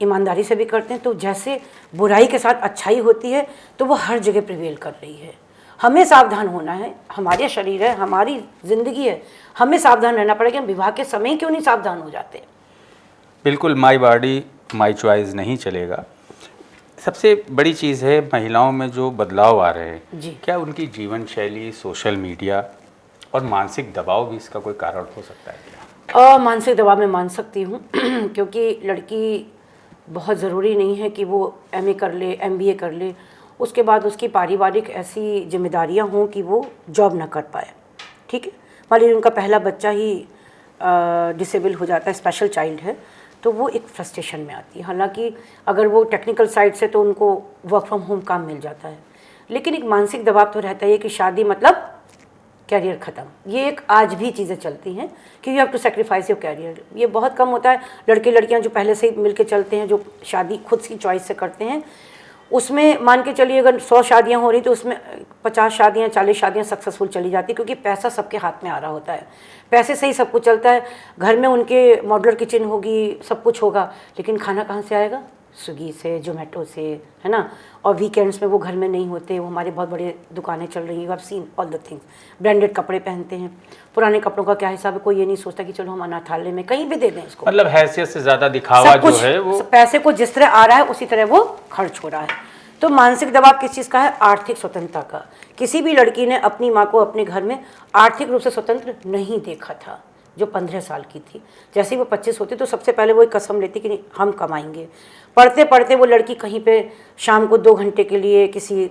ईमानदारी से भी करते हैं। तो जैसे बुराई के साथ अच्छाई होती है तो वो हर जगह प्रिवेल कर रही है। हमें सावधान होना है, हमारे शरीर है, हमारी ज़िंदगी है, हमें सावधान रहना पड़ेगा। हम विवाह के समय क्यों नहीं सावधान हो जाते? बिल्कुल, माई बॉडी माई चॉइस नहीं चलेगा। सबसे बड़ी चीज़ है महिलाओं में जो बदलाव आ रहे हैं जी, क्या उनकी जीवन शैली, सोशल मीडिया और मानसिक दबाव भी इसका कोई कारण हो सकता है क्या? मानसिक दबाव में मान सकती हूँ क्योंकि लड़की बहुत ज़रूरी नहीं है कि वो MA कर ले, MBA कर ले, उसके बाद उसकी पारिवारिक ऐसी जिम्मेदारियां हों कि वो जॉब ना कर पाए, ठीक है। मान लीजिए उनका पहला बच्चा ही डिसेबल हो जाता है, स्पेशल चाइल्ड है, तो वो एक फ्रस्ट्रेशन में आती है। हालांकि अगर वो टेक्निकल साइड से तो उनको वर्क फ्रॉम होम काम मिल जाता है, लेकिन एक मानसिक दबाव तो रहता है कि शादी मतलब कैरियर ख़त्म। ये एक आज भी चीज़ें चलती हैं कि you have to sacrifice your career. ये बहुत कम होता है। लड़के लड़कियां जो पहले से ही मिल के चलते हैं, जो शादी खुद की चॉइस से करते हैं, उसमें मान के चलिए अगर 100 शादियां हो रही तो उसमें 50 शादियां 40 शादियां सक्सेसफुल चली जाती, क्योंकि पैसा सबके हाथ में आ रहा होता है। पैसे से ही सब कुछ चलता है। घर में उनके मॉड्यूलर किचन होगी, सब कुछ होगा, लेकिन खाना कहाँ से आएगा? स्विगी से, जोमेटो से, है ना। और वीकेंड्स में वो घर में नहीं होते। वो हमारे बहुत बड़े दुकानें चल रही हैं, आप seen all the things. Branded कपड़े पहनते हैं। पुराने कपड़ों का क्या हिसाब है? कोई ये नहीं सोचता कि चलो हम अनाथालय में कहीं भी दे दें इसको। मतलब हैसियत से ज़्यादा दिखावा जो है वो पैसे को जिस तरह आ रहा है उसी तरह वो खर्च हो रहा है। तो मानसिक दबाव किस चीज़ का है? आर्थिक स्वतंत्रता का। किसी भी लड़की ने अपनी माँ को अपने घर में आर्थिक रूप से स्वतंत्र नहीं देखा था। जो 15 साल की थी, जैसे ही वो 25 होती तो सबसे पहले वो एक कसम लेती कि नहीं, हम कमाएंगे। पढ़ते पढ़ते वो लड़की कहीं पे शाम को 2 घंटे के लिए किसी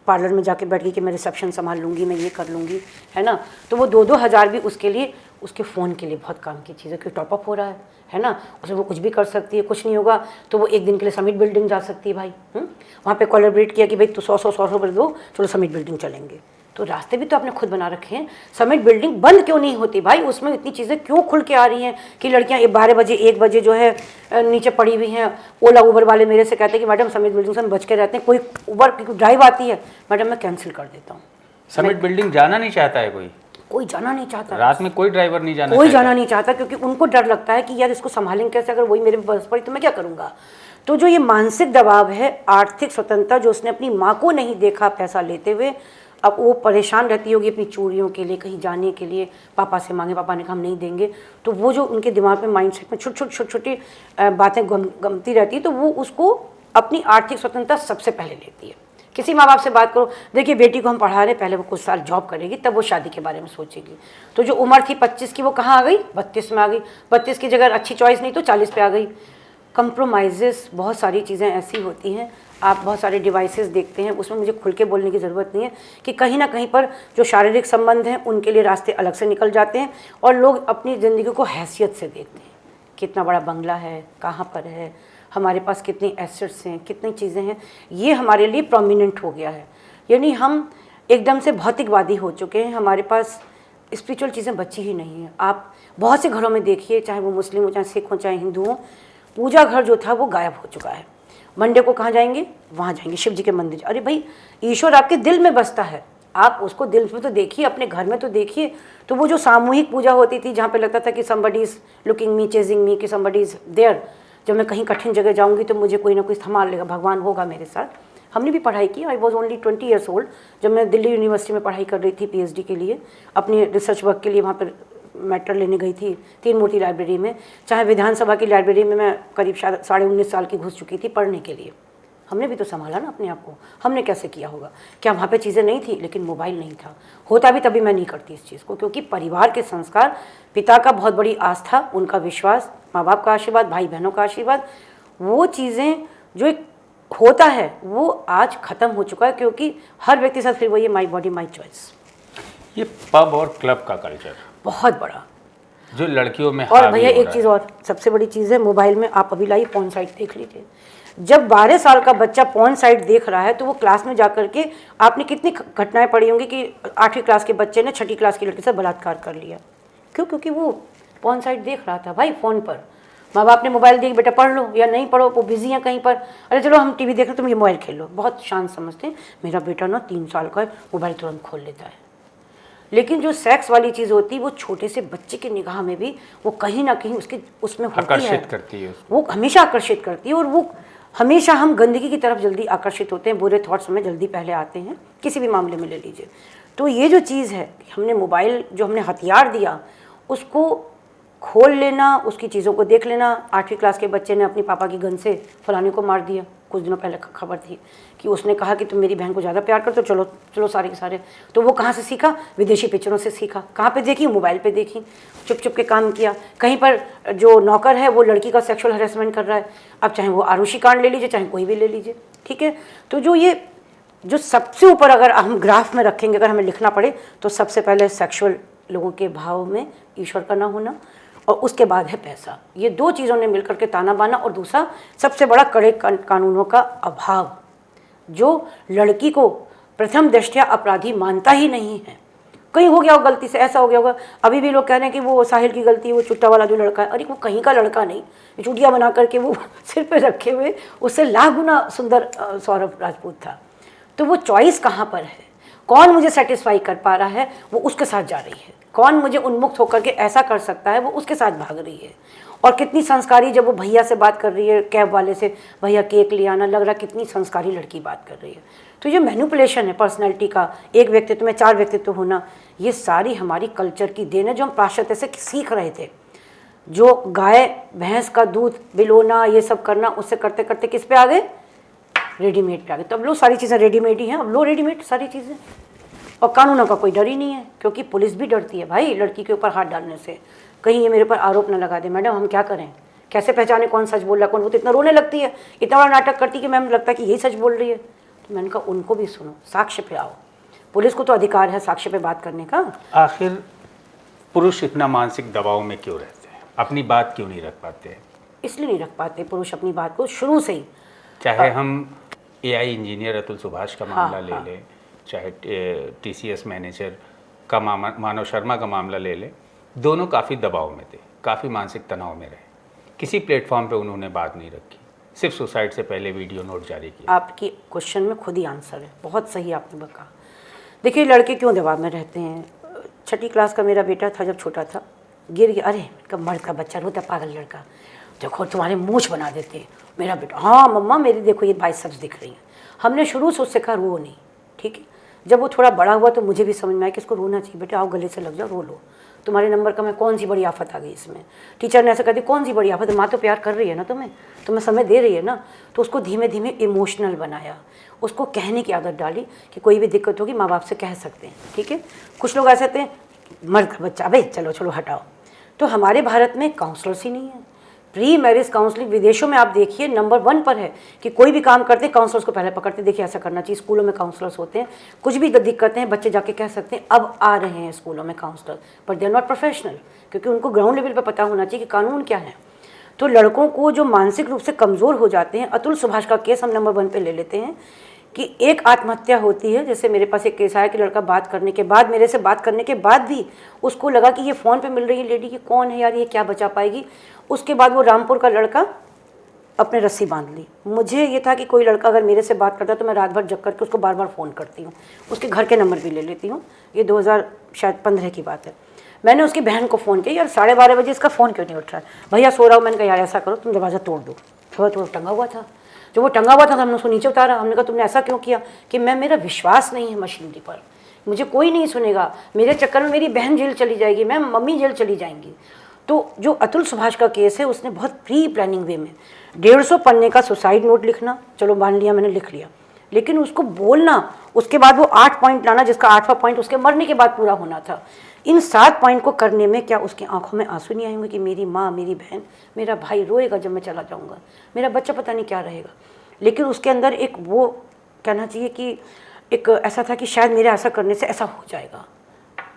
पार्लर में जाके बैठ गई कि मैं रिसेप्शन संभाल लूँगी, मैं ये कर लूँगी, है ना। तो वो 2-2 हज़ार भी उसके लिए, उसके फ़ोन के लिए बहुत काम की चीज़ है कि टॉपअप हो रहा है ना। उसमें वो कुछ भी कर सकती है। कुछ नहीं होगा तो वो एक दिन के लिए समिट बिल्डिंग जा सकती है भाई। वहाँ पे कोलैबोरेट किया कि भाई तो 100 रुपये दो, चलो समिट बिल्डिंग चलेंगे। तो रास्ते भी तो आपने खुद बना रखे हैं। समिट बिल्डिंग बंद क्यों नहीं होती भाई? उसमें इतनी चीज़ें क्यों खुल के आ रही हैं कि लड़कियां 12 बजे 1 बजे जो है नीचे पड़ी हुई हैं। ओला उबर वाले मेरे से कहते हैं कि मैडम समिट बिल्डिंग से हम बच के रहते हैं। कोई उबर की ड्राइव आती है, मैडम मैं कैंसिल कर देता हूँ। समिट बिल्डिंग जाना नहीं चाहता है कोई जाना नहीं चाहता। रात में कोई ड्राइवर नहीं जाना कोई जाना नहीं चाहता, क्योंकि उनको डर लगता है कि यार इसको संभालेंगे कैसे, अगर वही मेरे पे बरस पड़ी तो मैं क्या करूँगा। तो जो ये मानसिक दबाव है, आर्थिक स्वतंत्रता, जो उसने अपनी माँ को नहीं देखा पैसा लेते हुए, अब वो परेशान रहती होगी अपनी चूड़ियों के लिए, कहीं जाने के लिए, पापा से मांगे, पापा ने कहा हम नहीं देंगे। तो वो जो उनके दिमाग में माइंडसेट में छोटी बातें गमती रहती है, तो वो उसको अपनी आर्थिक स्वतंत्रता सबसे पहले लेती है। किसी माँ बाप से बात करो, देखिए बेटी को हम पढ़ा रहे, पहले वो कुछ साल जॉब करेगी तब वो शादी के बारे में सोचेगी। तो जो उम्र थी 25 की वो कहाँ आ गई? 32 में आ गई। 32 की जगह अच्छी चॉइस नहीं तो 40 पे आ गई। कंप्रोमाइज़ेस, बहुत सारी चीज़ें ऐसी होती हैं। आप बहुत सारे डिवाइसेस देखते हैं, उसमें मुझे खुल के बोलने की ज़रूरत नहीं है कि कहीं ना कहीं पर जो शारीरिक संबंध हैं उनके लिए रास्ते अलग से निकल जाते हैं और लोग अपनी ज़िंदगी को हैसियत से देखते हैं। कितना बड़ा बंगला है, कहाँ पर है, हमारे पास कितनी एसेट्स हैं, कितनी चीज़ें हैं, ये हमारे लिए प्रोमिनेंट हो गया है। यानी हम एकदम से भौतिकवादी हो चुके हैं। हमारे पास स्पिरिचुअल चीज़ें बची ही नहीं हैं। आप बहुत से घरों में देखिए, चाहे वो मुस्लिम हो, चाहे सिख हो, चाहे हिंदू हो, पूजा घर जो था वो गायब हो चुका है। मंडे को कहाँ जाएंगे? वहाँ जाएंगे शिव जी के मंदिर। अरे भाई, ईश्वर आपके दिल में बसता है, आप उसको दिल में तो देखिए, अपने घर में तो देखिए। तो वो जो सामूहिक पूजा होती थी जहाँ पे लगता था कि somebody is looking me, chasing me, कि somebody is there, जब मैं कहीं कठिन जगह जाऊँगी तो मुझे कोई ना कोई संभाल लेगा, भगवान होगा मेरे साथ। हमने भी पढ़ाई की। I was only 20 years old जब मैं दिल्ली यूनिवर्सिटी में पढ़ाई कर रही थी PhD के लिए, अपने रिसर्च वर्क के लिए वहाँ पर मैटर लेने गई थी तीन मूर्ति लाइब्रेरी में। चाहे विधानसभा की लाइब्रेरी में मैं करीब 19.5 साल की घुस चुकी थी पढ़ने के लिए। हमने भी तो संभाला ना अपने आप को। हमने कैसे किया होगा? क्या वहाँ पे चीज़ें नहीं थी? लेकिन मोबाइल नहीं था। होता भी तभी मैं नहीं करती इस चीज़ को, क्योंकि परिवार के संस्कार, पिता का बहुत बड़ी आस्था, उनका विश्वास, माँ बाप का आशीर्वाद, भाई बहनों का आशीर्वाद, वो चीज़ें जो एक होता है वो आज ख़त्म हो चुका है, क्योंकि हर व्यक्ति के साथ फिर वही माई बॉडी माई चॉइस। ये पब और क्लब का कल्चर बहुत बड़ा जो लड़कियों में और भैया एक चीज़ और सबसे बड़ी चीज़ है, मोबाइल में आप अभी लाइए पॉर्न साइट देख लीजिए। जब 12 साल का बच्चा पॉर्न साइट देख रहा है तो वो क्लास में जाकर के, आपने कितनी घटनाएं पढ़ी होंगी कि 8वीं क्लास के बच्चे ने 6ठी क्लास की लड़की से बलात्कार कर लिया। क्यों? क्योंकि वो पॉर्न साइट देख रहा था भाई फ़ोन पर। माँ बाप ने मोबाइल दिया, बेटा पढ़ लो या नहीं पढ़ो, वो बिजी हैं कहीं पर, अरे चलो हम टीवी देख रहे तुम ये मोबाइल खेल लो। बहुत शांत समझते हैं। मेरा बेटा ना 3 साल का है, मोबाइल तुरंत खोल लेता है। लेकिन जो सेक्स वाली चीज़ होती है वो छोटे से बच्चे की निगाह में भी वो कहीं ना कहीं उसमें होती है, आकर्षित करती है, वो हमेशा आकर्षित करती है। और वो हमेशा, हम गंदगी की तरफ जल्दी आकर्षित होते हैं, बुरे थॉट्स में जल्दी पहले आते हैं, किसी भी मामले में ले लीजिए। तो ये जो चीज़ है, हमने मोबाइल जो हमने हथियार दिया उसको खोल लेना, उसकी चीज़ों को देख लेना। 8वीं क्लास के बच्चे ने अपनी पापा की गन से फलाने को मार दिया। कुछ दिनों पहले खबर थी कि उसने कहा कि तुम मेरी बहन को ज़्यादा प्यार करते हो, चलो चलो सारे के सारे। तो वो कहाँ से सीखा? विदेशी पिक्चरों से सीखा। कहाँ पे देखी? मोबाइल पे देखी। चुप चुप के काम किया। कहीं पर जो नौकर है वो लड़की का सेक्सुअल हरेसमेंट कर रहा है। अब चाहे वो आरुषि कांड ले लीजिए, चाहे कोई भी ले लीजिए, ठीक है। तो जो ये जो सबसे ऊपर अगर हम ग्राफ में रखेंगे, अगर हमें लिखना पड़े, तो सबसे पहले सेक्सुअल लोगों के भाव में ईश्वर का ना होना, और उसके बाद है पैसा। ये दो चीज़ों ने मिलकर के ताना बाना। और दूसरा सबसे बड़ा कड़े कानूनों का अभाव, जो लड़की को प्रथम दृष्टया अपराधी मानता ही नहीं है। कहीं हो गया हो गलती से, ऐसा हो गया होगा, अभी भी लोग कह रहे हैं कि वो साहिल की गलती है, वो चुट्टा वाला जो लड़का है। अरे वो कहीं का लड़का नहीं, चुटिया बना करके वो सिर पे रखे हुए उससे लाख गुना सुंदर सौरभ राजपूत था। तो वो चॉइस कहाँ पर है? कौन मुझे सेटिस्फाई कर पा रहा है, वो उसके साथ जा रही है। कौन मुझे उन्मुक्त होकर के ऐसा कर सकता है, वो उसके साथ भाग रही है। और कितनी संस्कारी, जब वो भैया से बात कर रही है, कैब वाले से, भैया केक ले आना, लग रहा कितनी संस्कारी लड़की बात कर रही है। तो ये मैनिपुलेशन है पर्सनैलिटी का, एक व्यक्तित्व में चार व्यक्तित्व होना, ये सारी हमारी कल्चर की देन है, जो हम पाश्चात्य से सीख रहे थे। जो गाय भैंस का दूध बिलोना, ये सब करना, उससे करते करते किस पे आ गए? रेडीमेड पे आ गए। तो अब लो सारी चीज़ें रेडीमेड ही हैं, अब लो रेडीमेड सारी चीज़ें। और कानूनों का कोई डर ही नहीं है, क्योंकि पुलिस भी डरती है भाई लड़की के ऊपर हाथ डालने से, कहीं ये मेरे पर आरोप न लगा दे। मैडम हम क्या करें, कैसे पहचाने कौन सच बोल रहा है कौन? वो तो इतना रोने लगती है, इतना बड़ा नाटक करती है कि मैम लगता है कि यही सच बोल रही है। तो मैंने कहा उनको भी सुनो, साक्ष्य पे आओ। पुलिस को तो अधिकार है साक्ष्य पे बात करने का। आखिर पुरुष इतना मानसिक दबाव में क्यों रहते हैं? अपनी बात क्यों नहीं रख पाते हैं? इसलिए नहीं रख पाते पुरुष अपनी बात को शुरू से ही। चाहे हम एआई इंजीनियर अतुल सुभाष का मामला ले हाँ। लें, चाहे टीसीएस मैनेजर का मानव शर्मा का मामला ले लें, दोनों काफ़ी दबाव में थे, काफ़ी मानसिक तनाव में रहे। किसी प्लेटफॉर्म पे उन्होंने बात नहीं रखी, सिर्फ सुसाइड से पहले वीडियो नोट जारी किया। आपकी क्वेश्चन में खुद ही आंसर है, बहुत सही आपने कहा। देखिए लड़के क्यों दबाव में रहते हैं? 6ठी क्लास का मेरा बेटा था, जब छोटा था, गिर गया। अरे कब मर्द का बच्चा रोता, पागल लड़का, देखो तुम्हारे मूंछ बना देते हैं। मेरा बेटा, हाँ मम्मा मेरी देखो ये बाइसेप्स दिख रही हैं। हमने शुरू से उससे कहा रो नहीं, ठीक है। जब वो थोड़ा बड़ा हुआ तो मुझे भी समझ में आया कि इसको रोना चाहिए। बेटा आओ गले से लग जाओ, रो लो, तुम्हारे नंबर का मैं कौन सी बड़ी आफत आ गई इसमें। टीचर ने ऐसा कह दी, कौन सी बड़ी आफत है, माँ तो प्यार कर रही है ना तुम्हें समय दे रही है ना। तो उसको धीमे धीमे इमोशनल बनाया, उसको कहने की आदत डाली कि कोई भी दिक्कत होगी माँ बाप से कह सकते हैं, ठीक है। कुछ लोग ऐसे थे, मर्द का बच्चा, अबे चलो चलो हटाओ। तो हमारे भारत में काउंसलर्स ही नहीं है। प्री मैरिज काउंसलिंग विदेशों में आप देखिए नंबर 1 पर है कि कोई भी काम करते काउंसलर्स को पहले पकड़ते, देखिए ऐसा करना चाहिए। स्कूलों में काउंसलर्स होते हैं, कुछ भी दिक्कतें हैं बच्चे जाके कह सकते हैं। अब आ रहे हैं स्कूलों में काउंसलर, पर दे आर नॉट प्रोफेशनल, क्योंकि उनको ग्राउंड लेवल पर पता होना चाहिए कि कानून क्या है। तो लड़कों को जो मानसिक रूप से कमज़ोर हो जाते हैं, अतुल सुभाष का केस हम नंबर 1 पे ले लेते हैं कि एक आत्महत्या होती है। जैसे मेरे पास एक केस आया कि लड़का बात करने के बाद, मेरे से बात करने के बाद भी उसको लगा कि ये फ़ोन पे मिल रही है लेडी, कि कौन है यार, ये क्या बचा पाएगी। उसके बाद वो रामपुर का लड़का अपने रस्सी बांध ली। मुझे ये था कि कोई लड़का अगर मेरे से बात करता है तो मैं रात भर जग करके उसको बार बार फ़ोन करती हूँ, उसके घर के नंबर भी ले लेती हूँ। ये 2015 की बात है। मैंने उसकी बहन को फ़ोन किया, यार 12:30 बजे इसका फ़ोन क्यों नहीं उठ रहा है, भैया सो रहा हूँ। मैंने कहा यार ऐसा करो तुम दरवाज़ा तोड़ दो। थोड़ा टंगा हुआ था, जो वो टंगा हुआ था हमने उसको नीचे उतारा। हमने कहा तुमने ऐसा क्यों किया? कि मेरा विश्वास नहीं है मशीनरी पर, मुझे कोई नहीं सुनेगा, मेरे चक्कर में मेरी बहन जेल चली जाएगी, मैं मम्मी जेल चली जाएंगी। तो जो अतुल सुभाष का केस है, उसने बहुत प्री प्लानिंग वे में 150 पन्ने का सुसाइड नोट लिखना, चलो मान लिया मैंने लिख लिया, लेकिन उसको बोलना, उसके बाद वो 8 पॉइंट लाना, जिसका 8वां पॉइंट उसके मरने के बाद पूरा होना था। इन 7 पॉइंट को करने में क्या उसकी आंखों में आंसू नहीं आएंगे कि मेरी माँ, मेरी बहन, मेरा भाई रोएगा जब मैं चला जाऊँगा, मेरा बच्चा पता नहीं क्या रहेगा। लेकिन उसके अंदर एक वो कहना चाहिए कि एक ऐसा था कि शायद मेरे ऐसा करने से ऐसा हो जाएगा,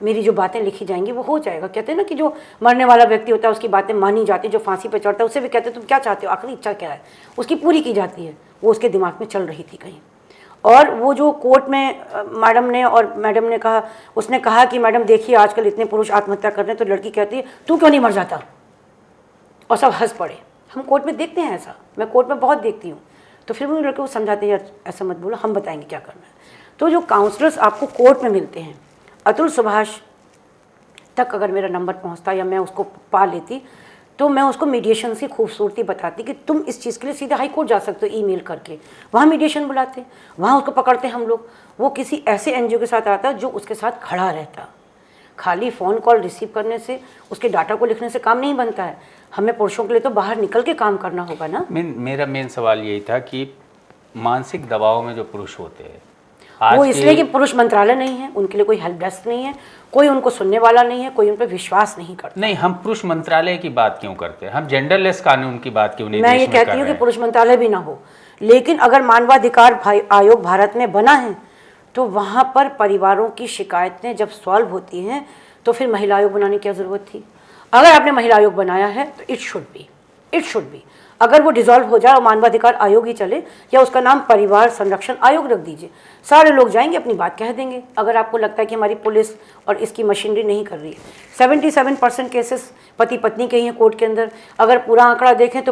मेरी जो बातें लिखी जाएंगी वो हो जाएगा। कहते हैं ना कि जो मरने वाला व्यक्ति होता है उसकी बातें मानी जाती है, जो फांसी पे चढ़ता है उससे भी कहते हैं तुम क्या चाहते हो, आखिरी इच्छा क्या है, उसकी पूरी की जाती है। वो उसके दिमाग में चल रही थी कहीं। और वो जो कोर्ट में मैडम ने कहा, उसने कहा कि मैडम देखिए आजकल इतने पुरुष आत्महत्या कर रहे हैं, तो लड़की कहती है तू क्यों नहीं मर जाता, और सब हंस पड़े। हम कोर्ट में देखते हैं ऐसा, मैं कोर्ट में बहुत देखती हूँ। तो फिर वो लड़के को समझाते हैं यार ऐसा मत बोलो, हम बताएंगे क्या करना है। तो जो काउंसलर्स आपको कोर्ट में मिलते हैं, अतुल सुभाष तक अगर मेरा नंबर पहुंचता या मैं उसको पा लेती, तो मैं उसको मीडिएशन से खूबसूरती बताती कि तुम इस चीज़ के लिए सीधे हाई कोर्ट जा सकते हो ईमेल करके, वहाँ मीडिएशन बुलाते, वहाँ उसको पकड़ते हम लोग। वो किसी ऐसे एनजीओ के साथ आता जो उसके साथ खड़ा रहता। खाली फ़ोन कॉल रिसीव करने से, उसके डाटा को लिखने से काम नहीं बनता है। हमें पुरुषों के लिए तो बाहर निकल के काम करना होगा ना। मेरा मेन सवाल यही था कि मानसिक दबाव में जो पुरुष होते हैं, वो इसलिए कि पुरुष मंत्रालय नहीं है, उनके लिए कोई हेल्प डेस्क नहीं है, कोई उनको सुनने वाला नहीं है, कोई उन पर विश्वास नहीं करता। नहीं, हम पुरुष मंत्रालय की बात क्यों करते हैं, हम जेंडरलेस कानून की बात क्यों नहीं? मैं ये कहती हूँ कि पुरुष मंत्रालय भी ना हो, लेकिन अगर मानवाधिकार आयोग भारत में बना है तो वहाँ पर परिवारों की शिकायतें जब सॉल्व होती हैं तो फिर महिला आयोग बनाने की क्या ज़रूरत थी। अगर आपने महिला आयोग बनाया है तो इट शुड बी अगर वो डिसॉल्व हो जाए और मानवाधिकार आयोग ही चले या उसका नाम परिवार संरक्षण आयोग रख दीजिए, सारे लोग जाएंगे अपनी बात कह देंगे। अगर आपको लगता है कि हमारी पुलिस और इसकी मशीनरी नहीं कर रही है, 77% केसेस पति पत्नी के ही हैं कोर्ट के अंदर। अगर पूरा आंकड़ा देखें तो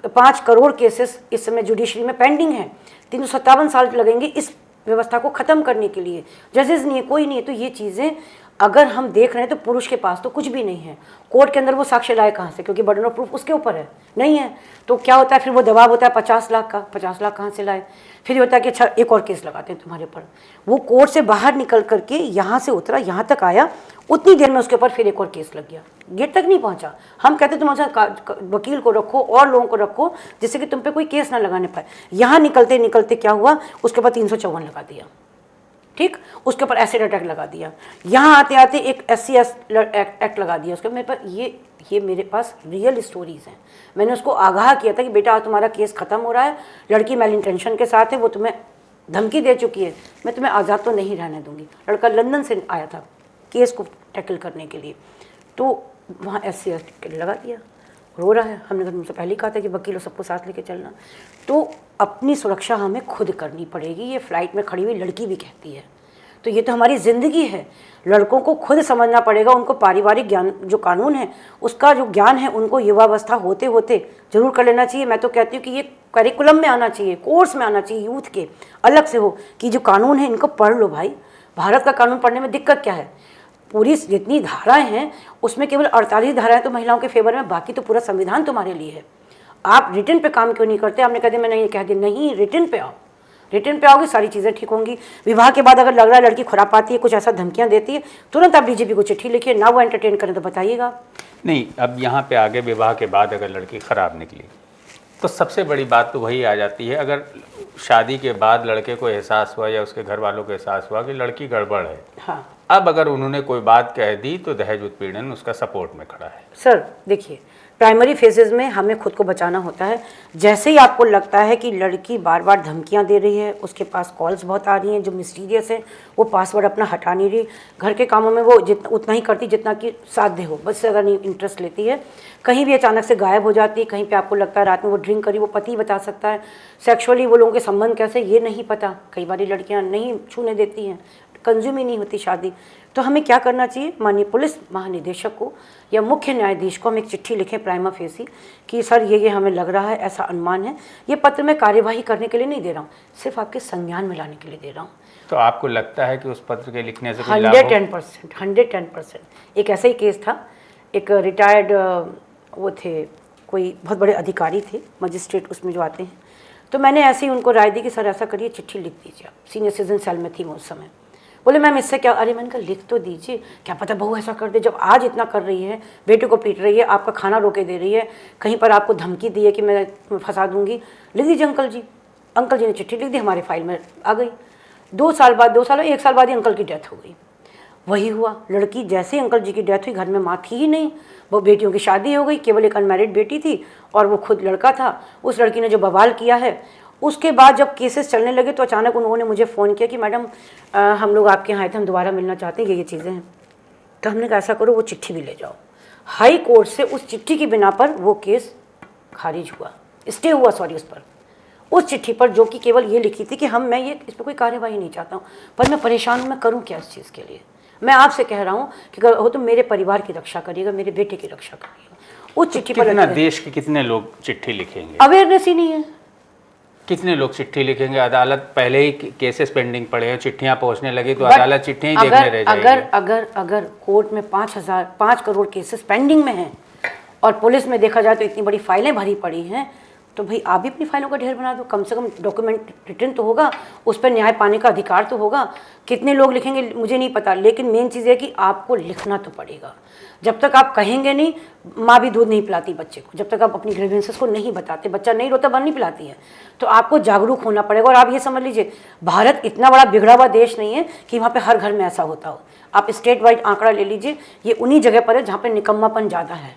5 करोड़ केसेस इस समय जुडिशरी में पेंडिंग है। 357 साल लगेंगे इस व्यवस्था को ख़त्म करने के लिए। जजेस नहीं है, कोई नहीं है। तो ये चीज़ें अगर हम देख रहे हैं तो पुरुष के पास तो कुछ भी नहीं है। कोर्ट के अंदर वो साक्ष्य लाए कहाँ से, क्योंकि बर्डन ऑफ प्रूफ उसके ऊपर है, नहीं है। तो क्या होता है फिर वो दबाव होता है 50 लाख का। 50 लाख कहाँ से लाए। फिर ये होता है कि अच्छा एक और केस लगाते हैं तुम्हारे ऊपर। वो कोर्ट से बाहर निकल करके यहाँ से उतरा, यहाँ तक आया, उतनी देर में उसके ऊपर फिर एक और केस लग गया, गेट तक नहीं पहुँचा। हम कहते तुम्हारे वकील को रखो और लोगों को रखो जिससे कि तुम पे कोई केस ना लगाने पाए। यहाँ निकलते निकलते क्या हुआ, उसके बाद 354 लगा दिया, ठीक, उसके ऊपर एसिड अटैक लगा दिया। यहाँ आते आते एक SC एक्ट लगा दिया उसके। मेरे पास ये मेरे पास रियल स्टोरीज़ हैं। मैंने उसको आगाह किया था कि बेटा आज तुम्हारा केस ख़त्म हो रहा है, लड़की मेल इंटेंशन के साथ है, वो तुम्हें धमकी दे चुकी है, मैं तुम्हें आज़ाद तो नहीं रहने दूंगी। लड़का लंदन से आया था केस को टैकल करने के लिए, तो वहाँ SC एक्ट लगा दिया, रो रहा है। हमने तुमसे पहले ही कहा था कि वकीलों सबको साथ लेके चलना। तो अपनी सुरक्षा हमें खुद करनी पड़ेगी। ये फ्लाइट में खड़ी हुई लड़की भी कहती है। तो ये तो हमारी ज़िंदगी है। लड़कों को खुद समझना पड़ेगा। उनको पारिवारिक ज्ञान जो कानून है उसका जो ज्ञान है उनको युवावस्था होते होते ज़रूर कर लेना चाहिए। मैं तो कहती हूँ कि ये करिकुलम में आना चाहिए, कोर्स में आना चाहिए, यूथ के अलग से हो कि जो कानून है इनको पढ़ लो भाई। भारत का कानून पढ़ने में दिक्कत क्या है। पूरी जितनी धाराएं हैं उसमें केवल 48 धाराएं तो महिलाओं के फेवर में, बाकी तो पूरा संविधान तुम्हारे लिए है। आप रिटर्न पे काम क्यों नहीं करते। आपने कह दिया मैंने ये कह दिया, नहीं, रिटर्न पे आओ। रिटर्न पे आओगे सारी चीज़ें ठीक होंगी। विवाह के बाद अगर लग रहा है लड़की खुरापाती है, कुछ ऐसा धमकियां देती है, तुरंत आप DGP को चिट्ठी लिखिए। ना वो एंटरटेन करें तो बताइएगा। नहीं, अब यहाँ पे आगे विवाह के बाद अगर लड़की ख़राब निकली तो सबसे बड़ी बात तो वही आ जाती है। अगर शादी के बाद लड़के को एहसास हुआ या उसके घर वालों को एहसास हुआ कि लड़की गड़बड़ है, हाँ, अब अगर उन्होंने कोई बात कह दी तो दहेज उत्पीड़न उसका सपोर्ट में खड़ा है। सर देखिए, प्राइमरी फेजेस में हमें खुद को बचाना होता है। जैसे ही आपको लगता है कि लड़की बार बार धमकियां दे रही है, उसके पास कॉल्स बहुत आ रही हैं जो मिस्टीरियस है, वो पासवर्ड अपना हटा नहीं रही, घर के कामों में वो उतना ही करती जितना कि साध्य हो, बस ज़्यादा नहीं इंटरेस्ट लेती है, कहीं भी अचानक से गायब हो जाती है, कहीं पे आपको लगता है रात में वो ड्रिंक करी, वो पति बता सकता है, सेक्सुअली वो लोगों के संबंध कैसे ये नहीं पता, कई बार लड़कियाँ नहीं छूने देती हैं, कंज्यूम ही नहीं होती शादी। तो हमें क्या करना चाहिए, माननीय पुलिस महानिदेशक को या मुख्य न्यायाधीश को हम एक चिट्ठी लिखें प्राइमा फेसी कि सर ये हमें लग रहा है, ऐसा अनुमान है। ये पत्र मैं कार्यवाही करने के लिए नहीं दे रहा हूँ, सिर्फ आपके संज्ञान में लाने के लिए दे रहा हूँ। तो आपको लगता है कि उस पत्र के लिखने से कोई लाभ हो? 110%। एक ऐसा ही केस था, एक रिटायर्ड वो थे, कोई बहुत बड़े अधिकारी थे, मजिस्ट्रेट उसमें जो आते हैं, तो मैंने ऐसे ही उनको राय दी कि सर ऐसा करिए, चिट्ठी लिख दीजिए आप। सीनियर सिटीजन सेल में थी मैं उस समय। बोले मैम इससे क्या, अरे मैंने कहा लिख तो दीजिए, क्या पता बहू ऐसा कर दे, जब आज इतना कर रही है, बेटे को पीट रही है, आपका खाना रोके दे रही है, कहीं पर आपको धमकी दी है कि मैं फंसा दूंगी, लिख दीजिए अंकल जी। अंकल जी ने चिट्ठी लिख दी, हमारे फाइल में आ गई। 1 साल बाद ही अंकल की डेथ हो गई। वही हुआ, लड़की जैसे ही अंकल जी की डेथ हुई, घर में माँ थी ही नहीं, वो बेटियों की शादी हो गई, केवल एक अनमैरिड बेटी थी और वो खुद लड़का था। उस लड़की ने जो बवाल किया है, उसके बाद जब केसेस चलने लगे तो अचानक उन्होंने मुझे फ़ोन किया कि मैडम हम लोग आपके यहाँ आए थे, हम दोबारा मिलना चाहते हैं, ये चीज़ें हैं। तो हमने कहा ऐसा करो, वो चिट्ठी भी ले जाओ। हाई कोर्ट से उस चिट्ठी की बिना पर वो केस खारिज हुआ, स्टे हुआ, सॉरी, उस पर, उस चिट्ठी पर, जो कि केवल ये लिखी थी कि मैं ये इस पर कोई कार्यवाही नहीं चाहता हूँ, पर मैं परेशान हूँ, मैं करूँ क्या इस चीज़ के लिए। मैं आपसे कह रहा हूँ कि अगर हो तो मेरे परिवार की रक्षा करिएगा, मेरे बेटे की रक्षा करिएगा। उस चिट्ठी पर कितना देश के कितने लोग चिट्ठी लिखेंगे? अवेयरनेस ही नहीं है। कितने लोग चिट्ठी लिखेंगे? अदालत पहले ही केसेस पेंडिंग पड़े हैं, चिट्ठियां पहुंचने लगी तो अदालत चिट्ठियां ही देखने रह जाएगी। अगर कोर्ट में 5 करोड़ केसेस पेंडिंग में हैं और पुलिस में देखा जाए तो इतनी बड़ी फाइलें भरी पड़ी हैं, तो भाई आप भी अपनी फाइलों का ढेर बना दो, कम से कम डॉक्यूमेंट रिटर्न तो होगा, उस पर न्याय पाने का अधिकार तो होगा। कितने लोग लिखेंगे मुझे नहीं पता, लेकिन मेन चीज़ है कि आपको लिखना तो पड़ेगा। जब तक आप कहेंगे नहीं, माँ भी दूध नहीं पिलाती बच्चे को, जब तक आप अपनी ग्रीवेंसेस को नहीं बताते, बच्चा नहीं रोता बन नहीं पिलाती है। तो आपको जागरूक होना पड़ेगा। और आप ये समझ लीजिए, भारत इतना बड़ा बिगड़ा हुआ देश नहीं है कि वहाँ पर हर घर में ऐसा होता हो। आप स्टेट वाइड आंकड़ा ले लीजिए, ये उन्हीं जगह पर है जहाँ पर निकम्मापन ज़्यादा है।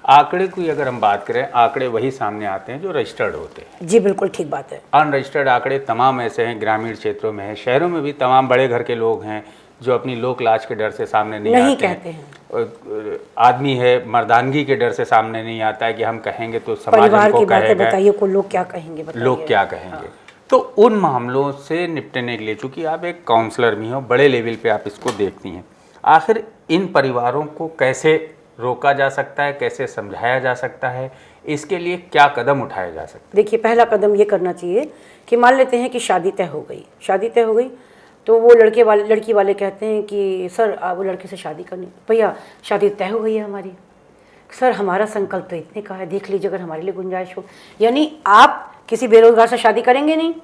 आंकड़े की अगर हम बात करें, आंकड़े वही सामने आते हैं जो रजिस्टर्ड होते हैं। जी बिल्कुल ठीक बात है। अनरजिस्टर्ड आंकड़े तमाम ऐसे हैं, ग्रामीण क्षेत्रों में है, शहरों में भी तमाम बड़े घर के लोग हैं जो अपनी लोक लाज के डर से सामने नहीं आते कहते हैं। हैं। आदमी है, मर्दानगी के डर से सामने नहीं आता है कि हम कहेंगे तो समाज परिवार हमको की बातें कहेगा, बताइए, को लोग क्या कहेंगे बताइए। लोग क्या कहेंगे। तो उन मामलों से निपटने के लिए, चूंकि आप एक काउंसलर भी हो, बड़े लेवल पे आप इसको देखती हैं, आखिर इन परिवारों को कैसे रोका जा सकता है, कैसे समझाया जा सकता है, इसके लिए क्या कदम उठाया जा सकता है? देखिए, पहला कदम ये करना चाहिए कि मान लेते हैं कि शादी तय हो गई, शादी तय हो गई, तो वो लड़की वाले कहते हैं कि सर वो लड़के से शादी करनी। भैया शादी तय हो गई है हमारी, सर हमारा संकल्प तो इतने का है, देख लीजिए अगर हमारे लिए गुंजाइश हो। यानी आप किसी बेरोजगार से शादी करेंगे नहीं।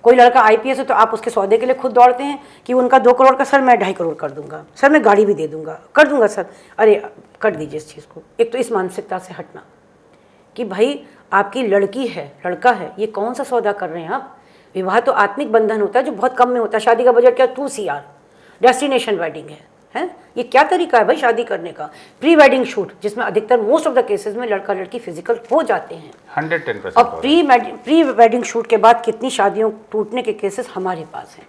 कोई लड़का आईपीएस है तो आप उसके सौदे के लिए खुद दौड़ते हैं कि उनका 2 करोड़ का, सर मैं 2.5 करोड़ कर दूंगा, सर मैं गाड़ी भी दे दूंगा, कर दूंगा सर। अरे कर दीजिए इस चीज़ को। एक तो इस मानसिकता से हटना कि भाई आपकी लड़की है, लड़का है, ये कौन सा सौदा कर रहे हैं आप। विवाह तो आत्मिक बंधन होता है जो बहुत कम में होता है। शादी का बजट क्या, 2 CR, डेस्टिनेशन वेडिंग है। ये क्या तरीका है भाई शादी करने का। प्री वेडिंग शूट, जिसमें अधिकतर मोस्ट ऑफ द केसेस में लड़का लड़की फिजिकल हो जाते हैं 110%। और प्री वेडिंग शूट के बाद कितनी शादियों टूटने के केसेस हमारे पास हैं।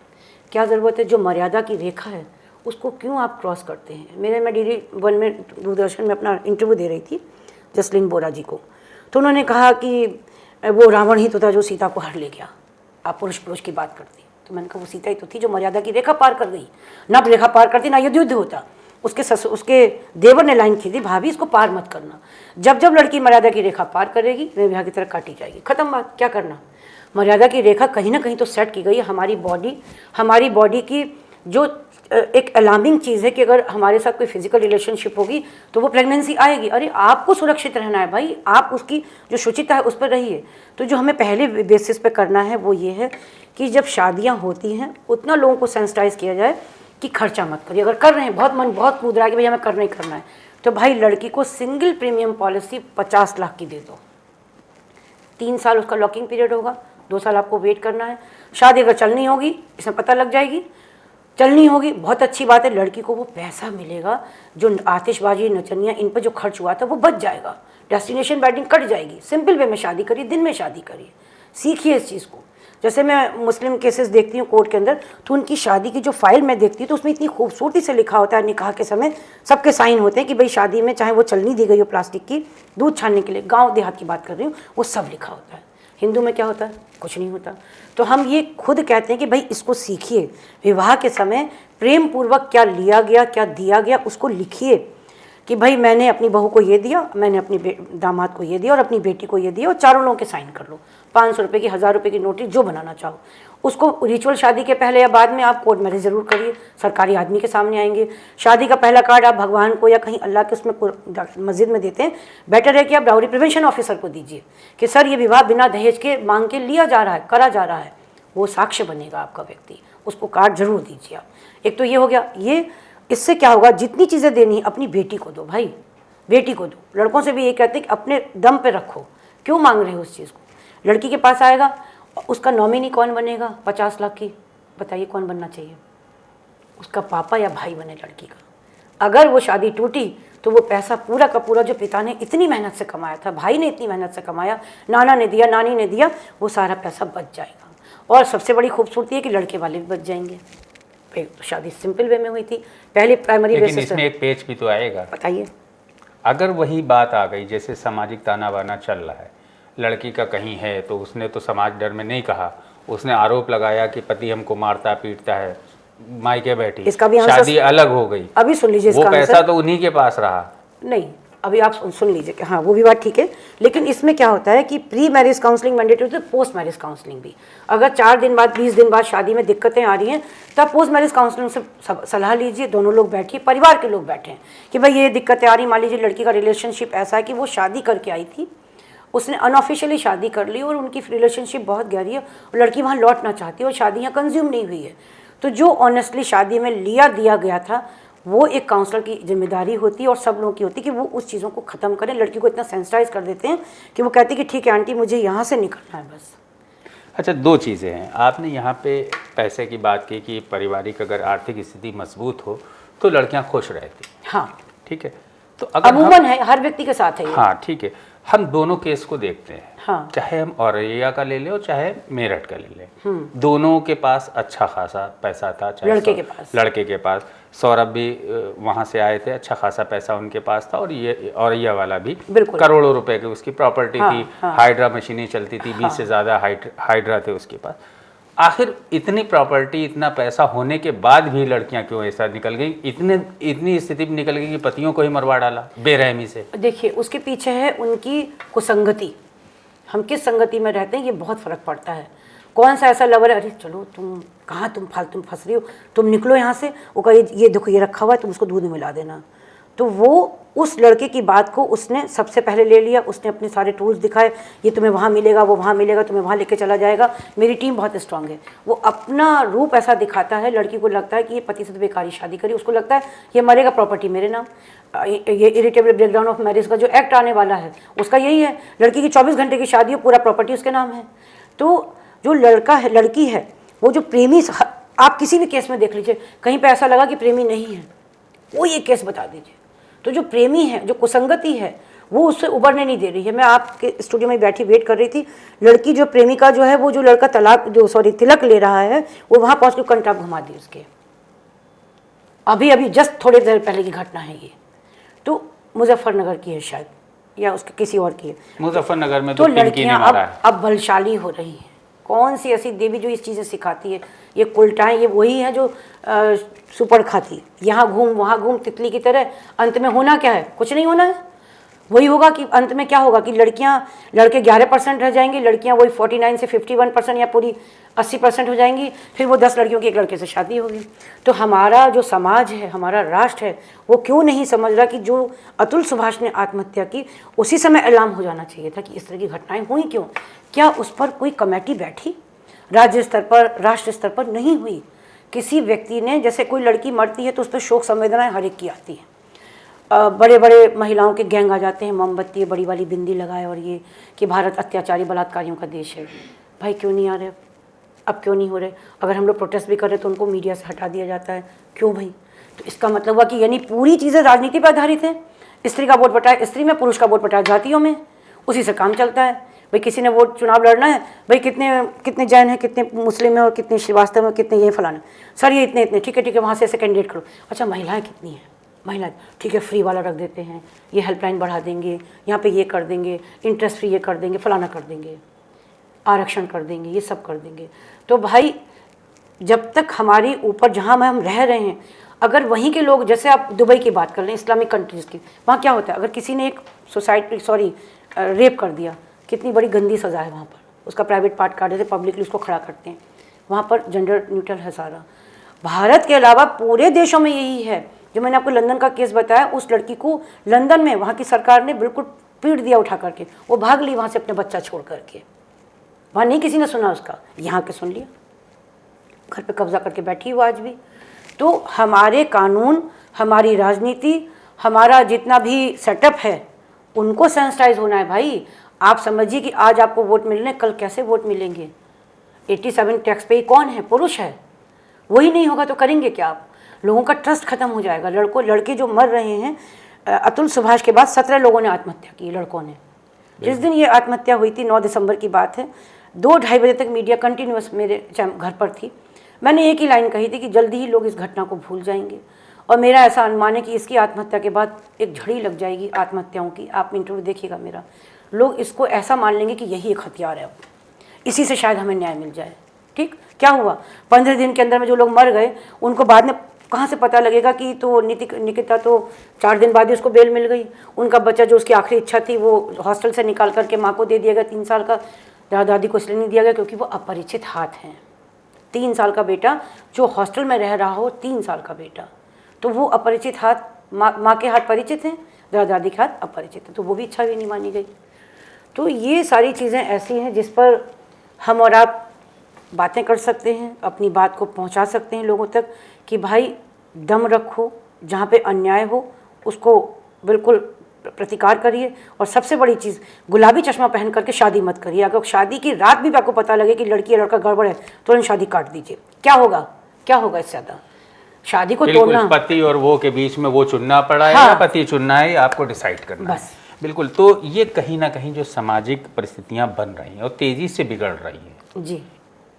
क्या ज़रूरत है, जो मर्यादा की रेखा है उसको क्यों आप क्रॉस करते हैं। मैं DD1 में, दूरदर्शन में अपना इंटरव्यू दे रही थी जसलीन बोरा जी को, तो उन्होंने कहा कि वो रावण ही तो था जो सीता को हर ले गया। आप पुरुष की बात करती, तो मैंने कहा वो सीता ही तो थी जो मर्यादा की रेखा पार कर गई। ना रेखा पार करती ना युद्ध होता। उसके देवर ने लाइन खींची, भाभी इसको पार मत करना। जब लड़की मर्यादा की रेखा पार करेगी विवाह की तरह काटी जाएगी, खत्म बात। क्या करना, मर्यादा की रेखा कहीं ना कहीं तो सेट की गई है। हमारी बॉडी की जो एक अलार्मिंग चीज़ है कि अगर हमारे साथ कोई फिजिकल रिलेशनशिप होगी तो वो प्रेगनेंसी आएगी। अरे आपको सुरक्षित रहना है भाई, आप उसकी जो शुचिता है उस पर रहिए। तो जो हमें पहले बेसिस पे करना है वो ये है कि जब शादियां होती हैं उतना लोगों को सेंसिटाइज किया जाए कि खर्चा मत करिए। अगर कर रहे हैं, बहुत मन बहुत कूद रहा है कि भैया हमें करना ही करना है, तो भाई लड़की को सिंगल प्रीमियम पॉलिसी 50 लाख की दे दो। 3 साल उसका लॉकिंग पीरियड होगा, 2 साल आपको वेट करना है। शादी अगर चलनी होगी, इसमें पता लग जाएगी, चलनी होगी, बहुत अच्छी बात है, लड़की को वो पैसा मिलेगा जो आतिशबाजी नचनिया इन पर जो खर्च हुआ था वो बच जाएगा। डेस्टिनेशन वेडिंग कट जाएगी। सिंपल वे में शादी करिए, दिन में शादी करिए, सीखिए इस चीज़ को। जैसे मैं मुस्लिम केसेस देखती हूँ कोर्ट के अंदर, तो उनकी शादी की जो फाइल मैं देखती हूँ तो उसमें इतनी खूबसूरती से लिखा होता है, निकाह के समय सबके साइन होते हैं कि भाई शादी में चाहे वो चलनी दी गई हो प्लास्टिक की, दूध छानने के लिए, गाँव देहात की बात कर रही हूँ, वो सब लिखा होता है। हिंदू में क्या होता है, कुछ नहीं होता। तो हम ये खुद कहते हैं कि भाई इसको सीखिए। विवाह के समय प्रेम पूर्वक क्या लिया गया, क्या दिया गया, उसको लिखिए कि भाई मैंने अपनी बहू को ये दिया, मैंने अपनी दामाद को ये दिया और अपनी बेटी को ये दिया, और चारों लोगों के साइन कर लो। 500 रुपये की, 1000 रुपये की नोटिस जो बनाना चाहो उसको। रिचुअल शादी के पहले या बाद में आप कोर्ट मैरिज ज़रूर करिए, सरकारी आदमी के सामने आएंगे। शादी का पहला कार्ड आप भगवान को या कहीं अल्लाह के उसमें मस्जिद में देते हैं, बेटर है कि आप डाउरी प्रिवेंशन ऑफिसर को दीजिए कि सर ये विवाह बिना दहेज के मांग के लिया जा रहा है, करा जा रहा है। वो साक्ष्य बनेगा आपका व्यक्ति, उसको कार्ड जरूर दीजिए आप। एक तो ये हो गया। ये इससे क्या होगा, जितनी चीज़ें देनी है अपनी बेटी को दो भाई, बेटी को दो। लड़कों से भी ये कहते हैं कि अपने दम पे रखो, क्यों मांग रहे हो उस चीज़ को। लड़की के पास आएगा, उसका नॉमिनी कौन बनेगा 50 लाख की, बताइए कौन बनना चाहिए, उसका पापा या भाई बने लड़की का। अगर वो शादी टूटी तो वो पैसा पूरा का पूरा जो पिता ने इतनी मेहनत से कमाया था, भाई ने इतनी मेहनत से कमाया, नाना ने दिया, नानी ने दिया, वो सारा पैसा बच जाएगा। और सबसे बड़ी खूबसूरती है कि लड़के वाले भी बच जाएंगे। शादी सिंपल वे में हुई थी पहले, प्राइमरी बेसिस। लेकिन इसमें एक पेच भी तो आएगा। बताइए। अगर वही बात आ गई, जैसे सामाजिक ताना बाना चल रहा है, लड़की का कहीं है तो उसने तो समाज डर में नहीं कहा, उसने आरोप लगाया कि पति हमको मारता पीटता है, मायके बैठी, इसका भी शादी अलग हो गई, अभी सुन लीजिए, वो पैसा तो उन्हीं के पास रहा। नहीं, अभी आप सुन लीजिए कि हाँ वो भी बात ठीक है, लेकिन इसमें क्या होता है कि प्री मैरिज काउंसलिंग मैंडेटरी होती है, पोस्ट मैरिज काउंसलिंग भी। अगर 4 दिन बाद 20 दिन बाद शादी में दिक्कतें आ रही हैं तब पोस्ट मैरिज काउंसलिंग से सलाह लीजिए, दोनों लोग बैठिए, परिवार के लोग बैठें कि भाई ये दिक्कतें आ रही। मान लीजिए लड़की का रिलेशनशिप ऐसा है कि वो शादी करके आई थी, उसने अनऑफिशियली शादी कर ली और उनकी रिलेशनशिप बहुत गहरी है और लड़की वहाँ लौटना चाहती है और शादी यहाँ कंज्यूम नहीं हुई है। तो जो ऑनेस्टली शादी में दिया गया था वो एक काउंसलर की जिम्मेदारी होती है और सब लोगों की होती है कि वो उस चीज़ों को ख़त्म करें। लड़की को इतना सेंसिटाइज कर देते हैं कि वो कहती है कि ठीक है आंटी मुझे यहाँ से निकलना है बस। अच्छा, 2 चीज़ें हैं। आपने यहाँ पे पैसे की बात की कि पारिवारिक अगर आर्थिक स्थिति मजबूत हो तो लड़कियाँ खुश रहती, हाँ ठीक है। तो अगर अमूमन है, हर व्यक्ति के साथ है ये। हाँ ठीक है, हम दोनों केस को देखते हैं। हाँ। चाहे हम औरैया का ले लें और चाहे मेरठ का ले लें, दोनों के पास अच्छा खासा पैसा था। चाहे लड़के के पास सौरभ भी वहाँ से आए थे, अच्छा खासा पैसा उनके पास था, और ये औरैया वाला भी करोड़ों रुपए की उसकी प्रॉपर्टी थी। हाइड्रा मशीनें चलती थी, 20 से ज़्यादा हाइड्रा थे उसके पास। आखिर इतनी प्रॉपर्टी, इतना पैसा होने के बाद भी लड़कियां क्यों ऐसा निकल गई, इतनी स्थिति में निकल गई कि पतियों को ही मरवा डाला बेरहमी से? देखिए, उसके पीछे है उनकी कुसंगति। हम किस संगति में रहते हैं ये बहुत फ़र्क पड़ता है। कौन सा ऐसा लवर है, अरे चलो तुम कहाँ, तुम फालतू में फंस रही हो, तुम निकलो यहाँ से, वो कहे ये देखो ये रखा हुआ है, तुम उसको दूध में मिला देना। तो वो उस लड़के की बात को उसने सबसे पहले ले लिया, उसने अपने सारे टूल्स दिखाए, ये तुम्हें वहाँ मिलेगा, वो वहाँ मिलेगा, तुम्हें वहाँ लेके चला जाएगा। मेरी टीम बहुत स्ट्रांग है। वो अपना रूप ऐसा दिखाता है, लड़की को लगता है कि ये पति से तो बेकारी शादी करी, उसको लगता है ये मरेगा प्रॉपर्टी मेरे नाम। ये इरिटेबल ब्रेकडाउन ऑफ मैरिज का जो एक्ट आने वाला है उसका यही है, लड़की की 24 घंटे की शादी हो, पूरा प्रॉपर्टी उसके नाम है। तो जो लड़का है, लड़की है, वो जो प्रेमी, आप किसी भी केस में देख लीजिए, कहीं पे ऐसा लगा कि प्रेमी नहीं है, वो ये केस बता दीजिए। तो जो प्रेमी है, जो कुसंगति है, वो उससे उबरने नहीं दे रही है। मैं आपके स्टूडियो में बैठी वेट कर रही थी, लड़की जो प्रेमिका जो है, वो जो लड़का तिलक ले रहा है, वो वहाँ पहुँच के कंटाप घुमा दी उसके। अभी जस्ट थोड़ी देर पहले की घटना है ये। तो मुजफ्फरनगर की है शायद, या उसके किसी और की है। मुजफ्फरनगर में तो लड़कियाँ अब बलशाली हो रही हैं। कौन सी ऐसी देवी जो इस चीज़ें सिखाती है? ये उल्टाएं, ये वही है जो सुपड़ खाती, यहाँ घूम वहाँ घूम, तितली की तरह। अंत में होना क्या है? कुछ नहीं होना है। वही होगा कि अंत में क्या होगा कि लड़के 11% रह जाएंगे, लड़कियाँ वही 49 से 51% या पूरी 80% हो जाएंगी। फिर वो 10 लड़कियों की एक लड़के से शादी होगी। तो हमारा जो समाज है, हमारा राष्ट्र है, वो क्यों नहीं समझ रहा कि जो अतुल सुभाष ने आत्महत्या की, उसी समय ऐलान हो जाना चाहिए था कि इस तरह की घटनाएं हुई क्यों? क्या उस पर कोई कमेटी बैठी? राज्य स्तर पर, राष्ट्र स्तर पर नहीं हुई। किसी व्यक्ति ने, जैसे कोई लड़की मरती है तो उस पर शोक संवेदनाएं हर एक की आती हैं। बड़े बड़े महिलाओं के गैंग आ जाते हैं, मोमबत्ती बड़ी वाली बिंदी लगाए, और ये कि भारत अत्याचारी बलात्कारियों का देश है। भाई क्यों नहीं आ रहे? अब क्यों नहीं हो रहे? अगर हम लोग प्रोटेस्ट भी कर रहे तो उनको मीडिया से हटा दिया जाता है, क्यों भाई? तो इसका मतलब हुआ कि यानी पूरी चीज़ें राजनीति पर आधारित है। स्त्री का वोट बटाए स्त्री में, पुरुष का वोट बटाए जातियों में, उसी से काम चलता है। भाई किसी ने वोट चुनाव लड़ना है, भाई कितने जैन हैं, कितने मुस्लिम हैं, और कितने श्रीवास्तव में, कितने ये फलाना, सर ये इतने, ठीक है वहाँ से ऐसे कैंडिडेट करो। अच्छा महिलाएँ कितनी हैं? महिला, ठीक है फ्री वाला रख देते हैं, ये हेल्पलाइन बढ़ा देंगे, यहाँ पे ये कर देंगे, इंटरेस्ट फ्री ये कर देंगे, फलाना कर देंगे, आरक्षण कर देंगे, ये सब कर देंगे। तो भाई जब तक हमारी ऊपर जहाँ हम रह रहे हैं, अगर वहीं के लोग, जैसे आप दुबई की बात कर लें, इस्लामिक कंट्रीज़ की, वहाँ क्या होता है? अगर किसी ने एक रेप कर दिया, कितनी बड़ी गंदी सज़ा है वहाँ पर, उसका प्राइवेट पार्ट काट देते, पब्लिकली उसको खड़ा करते हैं। वहाँ पर जेंडर न्यूट्रल है सारा। भारत के अलावा पूरे देशों में यही है। जो मैंने आपको लंदन का केस बताया, उस लड़की को लंदन में वहाँ की सरकार ने बिल्कुल पीट दिया उठा करके, वो भाग ली वहाँ से अपने बच्चा छोड़ करके। वहाँ नहीं किसी ने सुना उसका, यहाँ के सुन लिया, घर पे कब्जा करके बैठी हुआ आज भी। तो हमारे कानून, हमारी राजनीति, हमारा जितना भी सेटअप है, उनको सेंसिटाइज होना है भाई। आप समझिए कि आज आपको वोट मिलने, कल कैसे वोट मिलेंगे? 87 टैक्स पे कौन है? पुरुष है। वही नहीं होगा तो करेंगे क्या आप? लोगों का ट्रस्ट खत्म हो जाएगा। लड़के जो मर रहे हैं, अतुल सुभाष के बाद 17 लोगों ने आत्महत्या की, लड़कों ने। जिस दिन ये आत्महत्या हुई थी, 9 दिसंबर की बात है, 2-2:30 बजे तक मीडिया कंटिन्यूअस मेरे घर पर थी। मैंने एक ही लाइन कही थी कि जल्दी ही लोग इस घटना को भूल जाएंगे, और मेरा ऐसा अनुमान है कि इसकी आत्महत्या के बाद एक झड़ी लग जाएगी आत्महत्याओं की। आप इंटरव्यू देखिएगा मेरा, लोग इसको ऐसा मान लेंगे कि यही एक हथियार है, इसी से शायद हमें न्याय मिल जाए। ठीक, क्या हुआ? 15 दिन के अंदर में जो लोग मर गए, उनको बाद में कहाँ से पता लगेगा कि तो निकिता तो 4 दिन बाद ही उसको बेल मिल गई। उनका बच्चा जो उसकी आखिरी इच्छा थी, वो हॉस्टल से निकाल करके माँ को दे दिया गया, 3 साल का। दादा दादी को इसलिए नहीं दिया गया क्योंकि वो अपरिचित हाथ हैं। 3 साल का बेटा जो हॉस्टल में रह रहा हो, 3 साल का बेटा, तो वो अपरिचित हाथ, माँ के हाथ परिचित हैं, दादा दादी के हाथ अपरिचित हैं, तो वो भी इच्छा भी नहीं मानी गई। तो ये सारी चीज़ें ऐसी हैं जिस पर हम और आप बातें कर सकते हैं, अपनी बात को पहुंचा सकते हैं लोगों तक कि भाई दम रखो, जहाँ पे अन्याय हो उसको बिल्कुल प्रतिकार करिए। और सबसे बड़ी चीज़, गुलाबी चश्मा पहन करके शादी मत करिए। अगर शादी की रात भी आपको पता लगे कि लड़की या लड़का गड़बड़ है, तुरंत शादी काट दीजिए। क्या होगा इससे ज़्यादा? शादी को बिल्कुल, तोड़ना, पति और वो के बीच में वो चुनना पड़ा है हाँ। या पति चुनना है, आपको डिसाइड करना बस। है। बिल्कुल, तो ये कहीं ना कहीं जो सामाजिक परिस्थितियां बन रही हैं और तेजी से बिगड़ रही हैं, जी।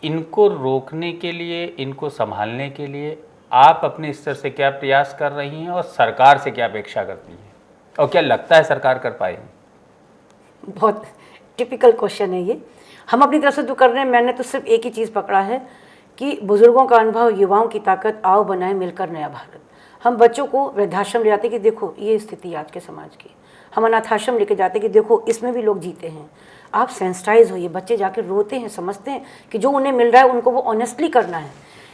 इनको रोकने के लिए, इनको संभालने के लिए आप अपने स्तर से क्या प्रयास कर रही हैं और सरकार से क्या अपेक्षा करती हैं, और क्या लगता है सरकार कर पाएगी? बहुत टिपिकल क्वेश्चन है ये। हम अपनी तरफ से जो कर रहे हैं, मैंने तो सिर्फ एक ही चीज़ पकड़ा है कि बुजुर्गों का अनुभव, युवाओं की ताकत, आओ बनाए मिलकर नया भारत। हम बच्चों को वृद्धाश्रम ले जाते कि देखो ये स्थिति आज के समाज की, हम अनाथाश्रम लेके जाते कि देखो इसमें भी लोग जीते हैं। आप सेंसिटाइज होइए, बच्चे जाके रोते हैं, समझते हैं कि जो उन्हें मिल रहा है उनको वो ऑनेस्टली करना है।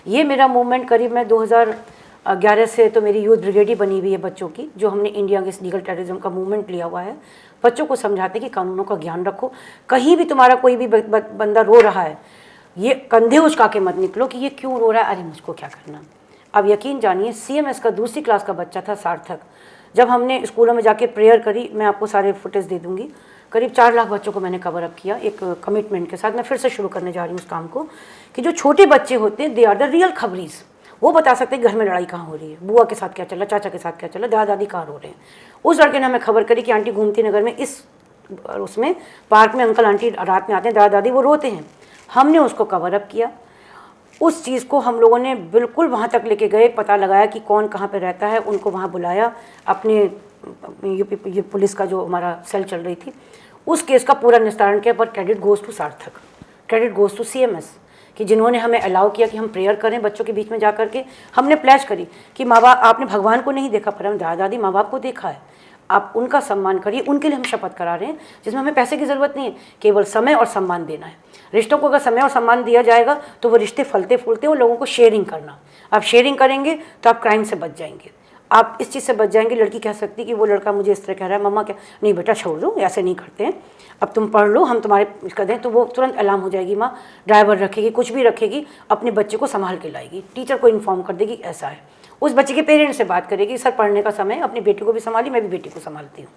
ये मेरा मूवमेंट करीब मैं 2011 से तो मेरी यूथ ब्रिगेड ही बनी हुई है बच्चों की, जो हमने इंडिया अगेंस्ट लीगल टेररिज्म का मूवमेंट लिया हुआ है। बच्चों को समझाते कि कानूनों का ज्ञान रखो, कहीं भी तुम्हारा कोई भी बंदा रो रहा है, ये कंधे उचका के मत निकलो कि ये क्यों रो रहा है, अरे मुझको क्या करना। अब यकीन जानिए, CMS का दूसरी क्लास का बच्चा था सार्थक, जब हमने स्कूलों में जाके प्रेयर करी, मैं आपको सारे फुटेज दे दूंगी, करीब 4 लाख बच्चों को मैंने कवर अप किया एक कमिटमेंट के साथ। मैं फिर से शुरू करने जा रही हूँ उस काम को कि जो छोटे बच्चे होते हैं, दे आर द रियल खबरीज। वो बता सकते हैं घर में लड़ाई कहाँ हो रही है, बुआ के साथ क्या चल रहा, चाचा के साथ क्या चल रहा, दादा दादी कहाँ रो रहे हैं। उस लड़के ने हमें खबर करी कि आंटी गोमती नगर में इस उसमें पार्क में अंकल आंटी रात में आते हैं, दादा दादी वो रोते हैं। हमने उसको कवर अप किया। उस चीज़ को हम लोगों ने बिल्कुल वहाँ तक लेके गए, पता लगाया कि कौन कहाँ पे रहता है, उनको वहाँ बुलाया। अपने यूपी पुलिस का जो हमारा सेल चल रही थी, उस केस का पूरा निस्तारण किया। पर क्रेडिट गोज़ टू सार्थक, क्रेडिट गोज़ टू CMS कि जिन्होंने हमें अलाउ किया कि हम प्रेयर करें बच्चों के बीच में जा करके। हमने प्लेज करी कि माँ बाप, आपने भगवान को नहीं देखा पर हम दादा दादी माँ बाप को देखा है, आप उनका सम्मान करिए। उनके लिए हम शपथ करा रहे हैं जिसमें हमें पैसे की ज़रूरत नहीं है, केवल समय और सम्मान देना है। रिश्तों को अगर समय और सम्मान दिया जाएगा तो वो रिश्ते फलते फूलते और लोगों को शेयरिंग करना। आप शेयरिंग करेंगे तो आप क्राइम से बच जाएंगे, आप इस चीज़ से बच जाएंगे। लड़की कह सकती कि वो लड़का मुझे इस तरह कह रहा है, मम्मा क्या, नहीं बेटा छोड़ दो, ऐसे नहीं करते हैं, अब तुम पढ़ लो, हम तुम्हारे इसका दें, तो वो तुरंत अलार्म हो जाएगी। माँ ड्राइवर रखेगी, कुछ भी रखेगी, अपने बच्चे को संभाल के लाएगी, टीचर को इन्फॉर्म कर देगी ऐसा है। उस बच्चे के पेरेंट्स से बात करेगी, सर पढ़ने का समय, अपनी बेटी को भी संभाली, मैं भी बेटी को संभालती हूँ।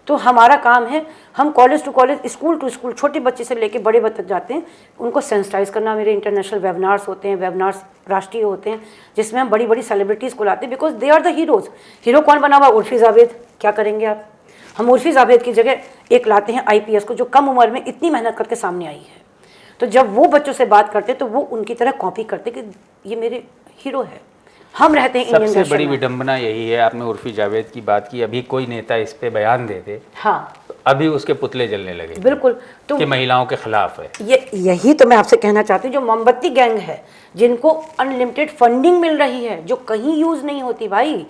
तो हमारा काम है, हम college to college, school to school, छोटे बच्चे से लेके बड़े बच्चे तक जाते हैं, उनको सेंसिटाइज करना। मेरे इंटरनेशनल वेबिनार्स होते हैं, वेबिनार्स राष्ट्रीय होते हैं, जिसमें हम बड़ी बड़ी सेलिब्रिटीज़ को लाते हैं, because they are the heroes. Hero कौन बना हुआ? उर्फी जावेद। क्या करेंगे आप? हम उर्फी जावेद की जगह एक लाते हैं IPS को, जो कम उम्र में इतनी मेहनत करके सामने आई है। तो जब वो बच्चों से बात करते तो वो उनकी तरह कॉपी करते कि ये मेरे हीरो है। हम रहते हैं इंडियन सबसे बड़ी विडंबना यही है, आपने उर्फी जावेद की बात की, अभी कोई नेता इस पे बयान दे दे, हाँ, तो अभी उसके पुतले जलने लगे। बिल्कुल, तो कि महिलाओं के खिलाफ है। यही तो मैं आपसे कहना चाहती हूँ। जो मोमबत्ती गैंग है, जिनको अनलिमिटेड फंडिंग मिल रही है, जो कहीं यूज़ नहीं होती भाई,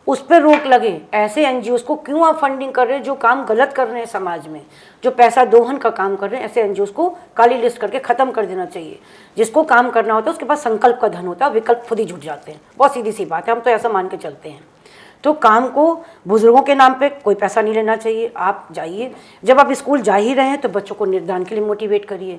उस पर रोक लगे। ऐसे NGOs को क्यों आप फंडिंग कर रहे हैं जो काम गलत कर रहे हैं समाज में, जो पैसा दोहन का काम कर रहे हैं? ऐसे NGOs को काली लिस्ट करके ख़त्म कर देना चाहिए। जिसको काम करना होता है उसके पास संकल्प का धन होता है, विकल्प खुद ही जुट जाते हैं। बहुत सीधी सी बात है, हम तो ऐसा मान के चलते हैं। तो काम को बुजुर्गों के नाम पे कोई पैसा नहीं लेना चाहिए। आप जाइए, जब आप स्कूल जा ही रहे हैं तो बच्चों को निर्दान के लिए मोटिवेट करिए,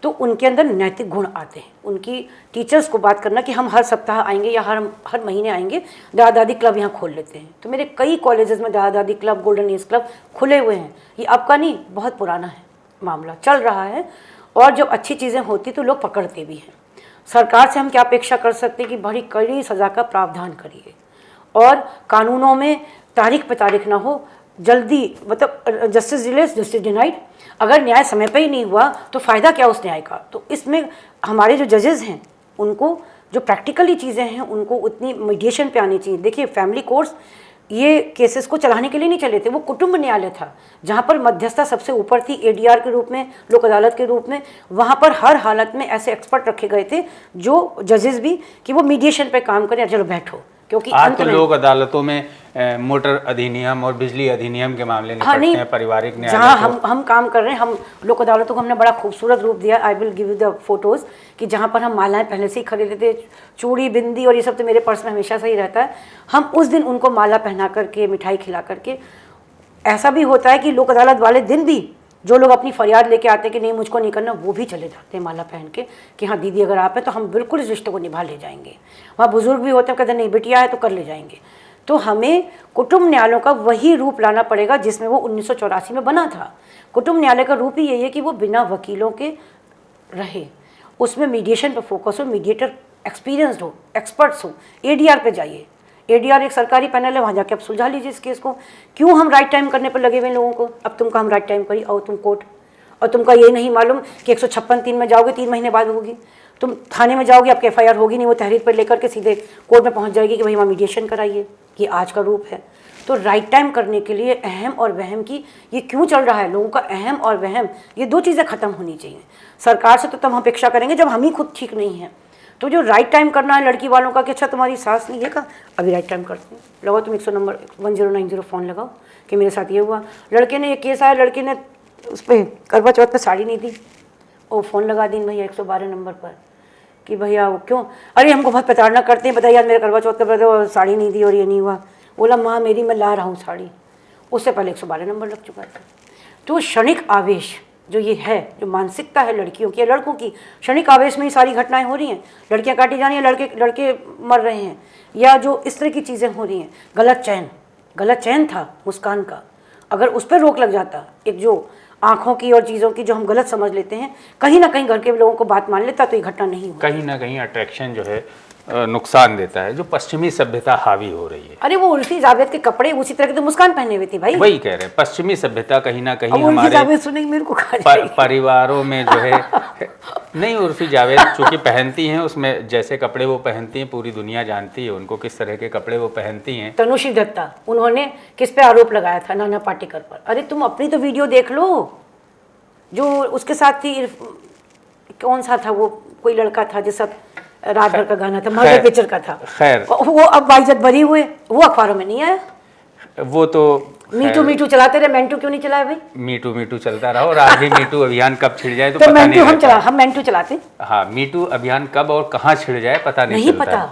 तो उनके अंदर नैतिक गुण आते हैं। उनकी टीचर्स को बात करना कि हम हर सप्ताह आएंगे या हर महीने आएंगे, दादा दादी क्लब यहाँ खोल लेते हैं। तो मेरे कई कॉलेजेस में दादा दादी क्लब, गोल्डन एज क्लब खुले हुए हैं। ये अब का नहीं, बहुत पुराना है, मामला चल रहा है। और जब अच्छी चीज़ें होती तो लोग पकड़ते भी हैं। सरकार से हम क्या अपेक्षा कर सकते हैं कि बड़ी कड़ी सज़ा का प्रावधान करिए, और कानूनों में तारीख पे तारीख ना हो, जल्दी, मतलब जस्टिस डिलेस जस्टिस डिनाइड। अगर न्याय समय पे ही नहीं हुआ तो फ़ायदा क्या उस न्याय का? तो इसमें हमारे जो जजेस हैं, उनको जो प्रैक्टिकली चीज़ें हैं उनको उतनी मीडिएशन पे आनी चाहिए। देखिए, फैमिली कोर्ट्स ये केसेस को चलाने के लिए नहीं चले थे, वो कुटुंब न्यायालय था, जहाँ पर मध्यस्थता सबसे ऊपर थी, ADR के रूप में, लोक अदालत के रूप में। वहाँ पर हर हालत में ऐसे एक्सपर्ट रखे गए थे, जो जजेस भी, कि वो मीडिएशन पे काम करें। चलो बैठो, क्योंकि आज तो लोग अदालतों में मोटर अधिनियम और बिजली अधिनियम के मामले निपटते हैं, पारिवारिक न्याय। जहाँ हम काम कर रहे हैं, हम लोक अदालतों को हमने बड़ा खूबसूरत रूप दिया। I will give you the photos कि जहाँ पर हम मालाएं पहले से ही खरीदे थे, चूड़ी, बिंदी और ये सब तो मेरे पर्स में हमेशा से ही रहता है। हम उस दिन उनको माला पहना करके, मिठाई खिला करके, ऐसा भी होता है कि लोक अदालत वाले दिन भी जो लोग अपनी फरियाद लेके आते हैं कि नहीं मुझको नहीं करना, वो भी चले जाते हैं माला पहन के कि हाँ दीदी अगर आप हैं तो हम बिल्कुल इस रिश्ते को निभा ले जाएंगे। वहाँ बुजुर्ग भी होते हैं, कहते हैं नहीं बिटिया है तो कर ले जाएंगे। तो हमें कुटुंब न्यायालयों का वही रूप लाना पड़ेगा जिसमें वो 1984 में बना था। कुटुंब न्यायालय का रूप ही यही है कि वो बिना वकीलों के रहे, उसमें मीडिएशन पर फोकस हो, मीडिएटर एक्सपीरियंसड हो, एक्सपर्ट्स हो, एडीआर पे जाइए। एडीआर एक सरकारी पैनल है, वहाँ जाके आप सुलझा लीजिए इस केस को। क्यों हम राइट टाइम करने पर लगे हुए लोगों को? अब तुमको हम राइट टाइम करी, आओ तुम कोर्ट, और तुमका ये नहीं मालूम कि 156(3) में जाओगे 3 महीने बाद होगी। तुम थाने में जाओगे, आपकी एफआईआर होगी नहीं, वो तहरीर पर लेकर के सीधे कोर्ट में पहुंच जाएगी कि भाई वहाँ मीडिएशन कराइए। ये आज का रूप है। तो राइट टाइम करने के लिए अहम और वहम की ये क्यों चल रहा है, लोगों का अहम और वहम, ये 2 चीज़ें खत्म होनी चाहिए। सरकार से तो तब हम अपेक्षा करेंगे जब हम ही खुद ठीक नहीं हैं। तो जो राइट टाइम करना है लड़की वालों का कि अच्छा तुम्हारी सास नहीं है का, अभी राइट टाइम करते हैं, लगाओ तुम 100 नंबर 1090 फ़ोन लगाओ कि मेरे साथ ये हुआ। लड़के ने, ये केस आया, लड़के ने उस पर करवा चौथ पे साड़ी नहीं दी, और फ़ोन लगा दी भैया 112 नंबर पर कि भैया वो क्यों, अरे हमको बहुत प्रताड़ना करते हैं, बताइए यार मेरे करवा चौथ का साड़ी नहीं दी और ये नहीं हुआ। बोला माँ मेरी, मैं ला रहा हूँ साड़ी। उससे पहले 112 नंबर लग चुका था। तो क्षणिक आवेश जो ये है, जो मानसिकता है लड़कियों की या लड़कों की, क्षणिक आवेश में ही सारी घटनाएं हो रही हैं। लड़कियां काटी जा रही हैं, लड़के मर रहे हैं, या जो इस तरह की चीज़ें हो रही हैं। गलत चयन था मुस्कान का, अगर उस पर रोक लग जाता, एक जो आँखों की और चीज़ों की जो हम गलत समझ लेते हैं, कहीं ना कहीं घर के लोगों को बात मान लेता तो ये घटना नहीं होती। कहीं ना कहीं अट्रैक्शन जो है नुकसान देता है, जो पश्चिमी सभ्यता हावी हो रही है। अरे वो उर्फी जावेद के कपड़े उसी तरह के तो मुस्कान पहने हुए थे भाई। वही कह रहे हैं, पश्चिमी सभ्यता कहीं ना कहीं अब हमारे जावेद सुनेंगे मेरे को खा जाएगी। परिवारों में जो है नहीं, उर्फी जावेद चूँकि पहनती हैं, उसमें जैसे कपड़े वो पहनती हैं पूरी दुनिया जानती है उनको, किस तरह के कपड़े वो पहनती हैं। तनुश्री दत्ता, उन्होंने किस पे आरोप लगाया था? नाना पाटेकर पर। अरे तुम अपनी तो वीडियो देख लो, जो उसके साथ थी, कौन सा था वो, कोई लड़का था जिस रात भर का गाना था, मर्डर पिक्चर का था। खैर वो अब बाइज्जत बरी हुए, वो अखबारों में नहीं आया। वो तो मीटू चलाते रहे, मेंटू क्यों नहीं चलाया भाई? मीटू चलता रहा, और आगे मीटू अभियान कब छिड़ जाए तो तो पता नहीं मेंटू हम मेंटू चलाते। हाँ, मीटू अभियान कब और कहाँ छिड़ जाए पता नहीं पता,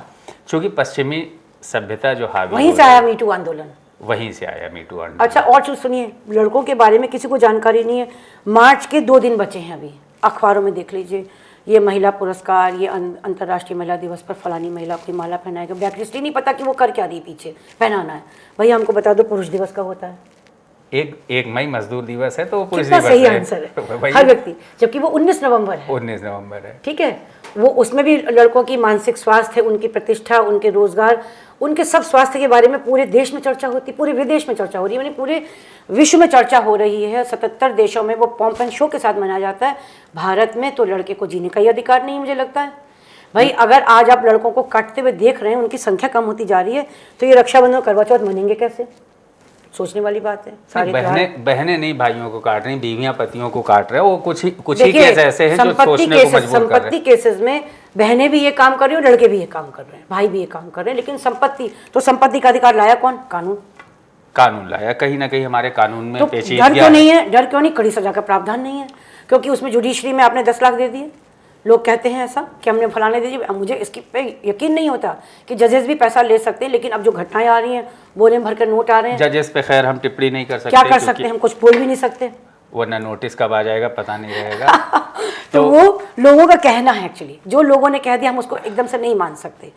क्योंकि पश्चिमी सभ्यता जो हावी, वहीं से आया मीटू आंदोलन, वहीं से आया मीटू आंदोलन। अच्छा, और चीज सुनिए, लड़कों के बारे में किसी को जानकारी नहीं है। मार्च के 2 दिन बचे हैं अभी, अखबारों में देख लीजिए, ये महिला पुरस्कार, ये अंतर्राष्ट्रीय महिला दिवस पर फलानी महिला कोई माला पहनाएगा, बैकलिस्ट नहीं पता कि वो कर क्या रही, पीछे पहनाना है। भैया हमको बता दो पुरुष दिवस का होता है, 1 मई मजदूर दिवस है, तो पुरुष कितना दिवस सही आंसर है हर व्यक्ति, जबकि वो 19 नवंबर है। 19 नवंबर है, ठीक है। वो उसमें भी लड़कों की मानसिक स्वास्थ्य, उनकी प्रतिष्ठा, उनके रोजगार, उनके सब स्वास्थ्य के बारे में पूरे देश में चर्चा होती, पूरे विदेश में चर्चा हो रही है, यानी पूरे विश्व में चर्चा हो रही है। 77 देशों में वो पॉम्प एंड शो के साथ मनाया जाता है। भारत में तो लड़के को जीने का ही अधिकार नहीं, मुझे लगता है भाई। अगर आज आप लड़कों को काटते हुए देख रहे हैं, उनकी संख्या कम होती जा रही है, तो ये रक्षाबंधन करवा चौथ मनेंगे कैसे? सोचने वाली बात है। सारे बहनें नहीं भाइयों को काट रही, बीवियां पतियों को काट रहे हैं। वो कुछ ही केस ऐसे हैं जो सोचने को मजबूर कर रहे हैं। संपत्ति केसेस में बहनें भी ये काम कर रही हैं, लड़के भी ये काम कर रहे हैं, भाई भी ये काम कर रहे हैं, लेकिन संपत्ति का अधिकार लाया कौन? कानून लाया। कहीं ना कहीं हमारे कानून में तो पेचीदगी डर क्यों नहीं है? डर क्यों नहीं? कड़ी सजा का प्रावधान नहीं है, क्योंकि उसमें जुडिशरी में आपने 10 लाख दे दिए। लोग कहते हैं ऐसा कि हमने फलाने दे दिए। मुझे इसकी पे यकीन नहीं होता कि जजेस भी पैसा ले सकते हैं, लेकिन अब जो घटनाएं आ रही हैं, बोरे में भर कर नोट आ रहे हैं, जजेस पे खैर हम टिप्पणी नहीं कर सकते। क्या कर सकते हैं? हम कुछ बोल भी नहीं सकते, वरना नोटिस कब आ जाएगा पता नहीं रहेगा। तो वो लोगों का कहना है, एक्चुअली जो लोगों ने कह दिया हम उसको एकदम से नहीं मान सकते।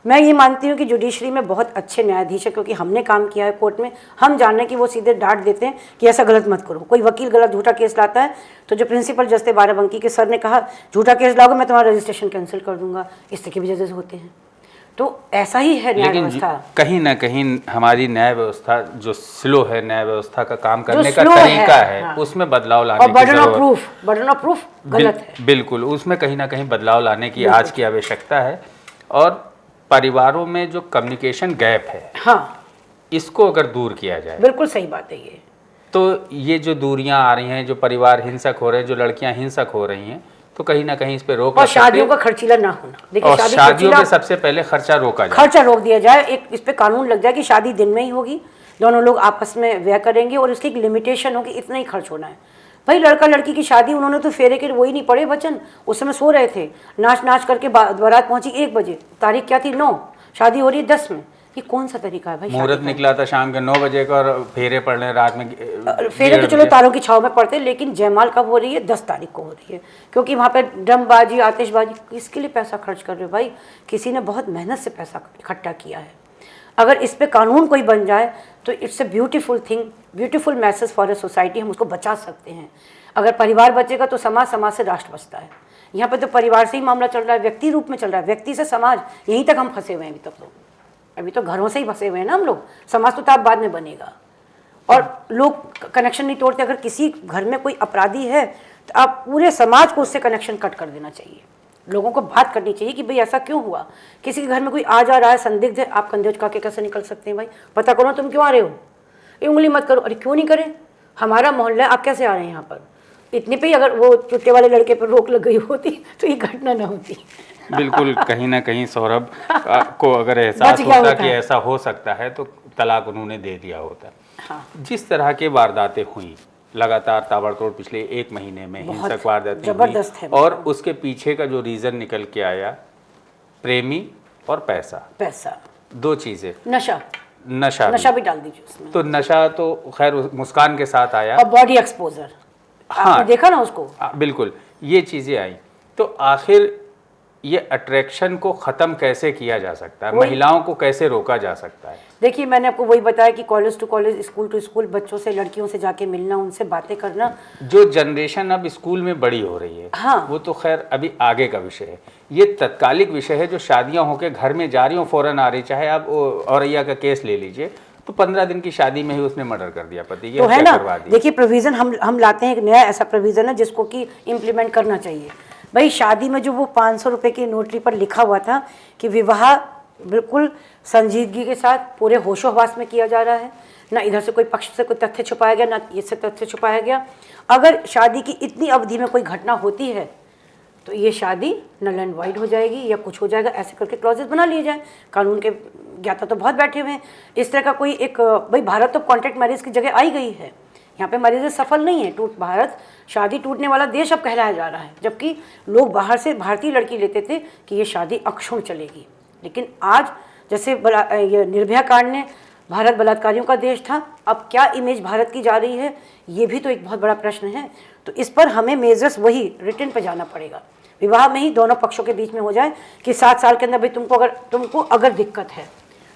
मैं ये मानती हूँ कि जुडिशरी में बहुत अच्छे न्यायाधीश है, क्योंकि हमने काम किया है कोर्ट में, हम जान रहे हैं कि वो सीधे डांट देते हैं कि ऐसा गलत मत करो। कोई वकील गलत झूठा केस लाता है तो जो प्रिंसिपल जज थे बाराबंकी के सर ने कहा झूठा केस लाओगे मैं तुम्हारा रजिस्ट्रेशन कैंसिल कर दूंगा। इस तरह के भी जजेस होते हैं। तो ऐसा ही है न्याय व्यवस्था। कहीं ना कहीं हमारी न्याय व्यवस्था जो स्लो है, न्याय व्यवस्था का काम करने का तरीका है, हाँ। उसमें बदलाव लाने की जरूरत, बर्डन ऑफ प्रूफ गलत है। बिल्कुल, उसमें कहीं ना कहीं बदलाव लाने की आज की आवश्यकता है। और परिवारों में जो कम्युनिकेशन गैप है, हाँ, इसको अगर दूर किया जाए, बिल्कुल सही बात है ये। तो ये जो दूरियां आ रही हैं, जो परिवार हिंसक हो रहे हैं, जो लड़कियां हिंसक हो रही हैं, तो कहीं ना कहीं इस पे रोक, और शादियों का खर्चीला ना होना। देखिए, शादियों पे सबसे पहले खर्चा रोका जाए, खर्चा रोक दिया जाए। एक इस पे कानून लग जाए कि शादी दिन में ही होगी, दोनों लोग आपस में व्यय करेंगे और इसकी एक लिमिटेशन होगी, इतना ही खर्च होना है। भाई लड़का लड़की की शादी, उन्होंने तो फेरे के वही नहीं पड़े वचन, उस समय सो रहे थे, नाच करके बारात पहुंची 1 बजे, तारीख क्या थी 9, शादी हो रही है 10 में। ये कौन सा तरीका है भाई? मुहूर्त निकला था शाम के 9 बजे का और फेरे पड़ने रात में। फेरे तो चलो तारों की छाव में पड़ते, लेकिन जयमाल कब हो रही है? 10 तारीख को हो रही है, क्योंकि वहाँ पे ड्रमबाजी, आतिशबाजी, किसके लिए पैसा खर्च कर रहे हो भाई? किसी ने बहुत मेहनत से पैसा इकट्ठा किया है। अगर इस पे कानून कोई बन जाए तो it's a beautiful thing, beautiful message for a society. हम उसको बचा सकते हैं। अगर परिवार बचेगा तो समाज से राष्ट्र बचता है। यहाँ पे तो परिवार से ही मामला चल रहा है, व्यक्ति रूप में चल रहा है, व्यक्ति से समाज, यहीं तक हम फंसे हुए हैं अभी तक। तो अभी तो घरों से ही फंसे हुए हैं ना हम लोग, समाज तो आप बाद में बनेगा। और लोग कनेक्शन नहीं तोड़ते। अगर किसी घर में कोई अपराधी है तो आप पूरे समाज को उससे कनेक्शन कट कर देना चाहिए। लोगों को बात करनी चाहिए कि भाई ऐसा क्यों हुआ, किसी के घर में कोई आ जा रहा है, संदिग्ध है, आप कंधे उठा के कैसे निकल सकते हैं भाई, पता करो तुम क्यों आ रहे हो, ये उंगली मत करो। अरे क्यों नहीं करें, हमारा मोहल्ला है, आप कैसे आ रहे हैं यहाँ पर। इतने पे ही अगर वो चुट्टे वाले लड़के पर रोक लग गई होती तो ये घटना ना होती। बिल्कुल, कहीं ना कहीं सौरभ को अगर एहसास बच गया होता होता कि है। ऐसा हो सकता है तो तलाक उन्होंने दे दिया होता। हाँ, जिस तरह के वारदातें हुई लगातार ताबड़तोड़ पिछले 1 महीने में, बहुत हिंसक वारदातें जबरदस्त हुई, है। और उसके पीछे का जो रीज़न निकल के आया, प्रेमी और पैसा, पैसा, 2 चीज़ें, नशा, नशा नशा भी। भी डाल दीजिए उसमें, तो नशा तो खैर मुस्कान के साथ आया। और बॉडी एक्सपोजर, हाँ, आपने देखा ना उसको। बिल्कुल, ये चीज़ें आई। तो आखिर ये अट्रैक्शन को ख़त्म कैसे किया जा सकता है, महिलाओं को कैसे रोका जा सकता है? देखिए, मैंने आपको वही बताया कि college to college, school to school, बच्चों से, लड़कियों से जाके मिलना, उनसे बातें करना। जो जनरेशन अब स्कूल में बड़ी हो रही है, हाँ, वो तो खैर अभी आगे का विषय है। ये तत्कालिक विषय है, जो शादियां होकर घर में जा रही हो, फ़ौरन आ रही। चाहे आप औरैया का केस ले लीजिए, तो 15 दिन की शादी में ही उसने मर्डर कर दिया पति की, तो है हत्या ना। करवा दी। देखिए, प्रोविज़न हम लाते हैं, एक नया ऐसा प्रोविज़न है जिसको कि इम्प्लीमेंट करना चाहिए। भाई शादी में जो वो 500 रुपये की नोटरी पर लिखा हुआ था कि विवाह बिल्कुल संजीदगी के साथ पूरे होशो हवास में किया जा रहा है, ना इधर से कोई पक्ष से कोई तथ्य छुपाया गया, ना इससे तथ्य छुपाया गया। अगर शादी की इतनी अवधि में कोई घटना होती है तो ये शादी नल एंड वाइड हो जाएगी या कुछ हो जाएगा, ऐसे करके क्लॉजेस बना लिए जाए। कानून के ज्ञाता तो बहुत बैठे हुए हैं। इस तरह का कोई एक, भाई भारत तो कॉन्ट्रैक्ट मैरिज की जगह आई गई है, यहाँ पे मैरिजेस सफल नहीं है। भारत शादी टूटने वाला देश अब कहलाया जा रहा है, जबकि लोग बाहर से भारतीय लड़की लेते थे कि ये शादी अक्षुण्ण चलेगी। लेकिन आज जैसे ये निर्भया कांड ने, भारत बलात्कारियों का देश था, अब क्या इमेज भारत की जा रही है, ये भी तो एक बहुत बड़ा प्रश्न है। तो इस पर हमें मेजर्स वही रिटर्न पे जाना पड़ेगा। विवाह में ही दोनों पक्षों के बीच में हो जाए कि 7 साल के अंदर भाई तुमको अगर दिक्कत है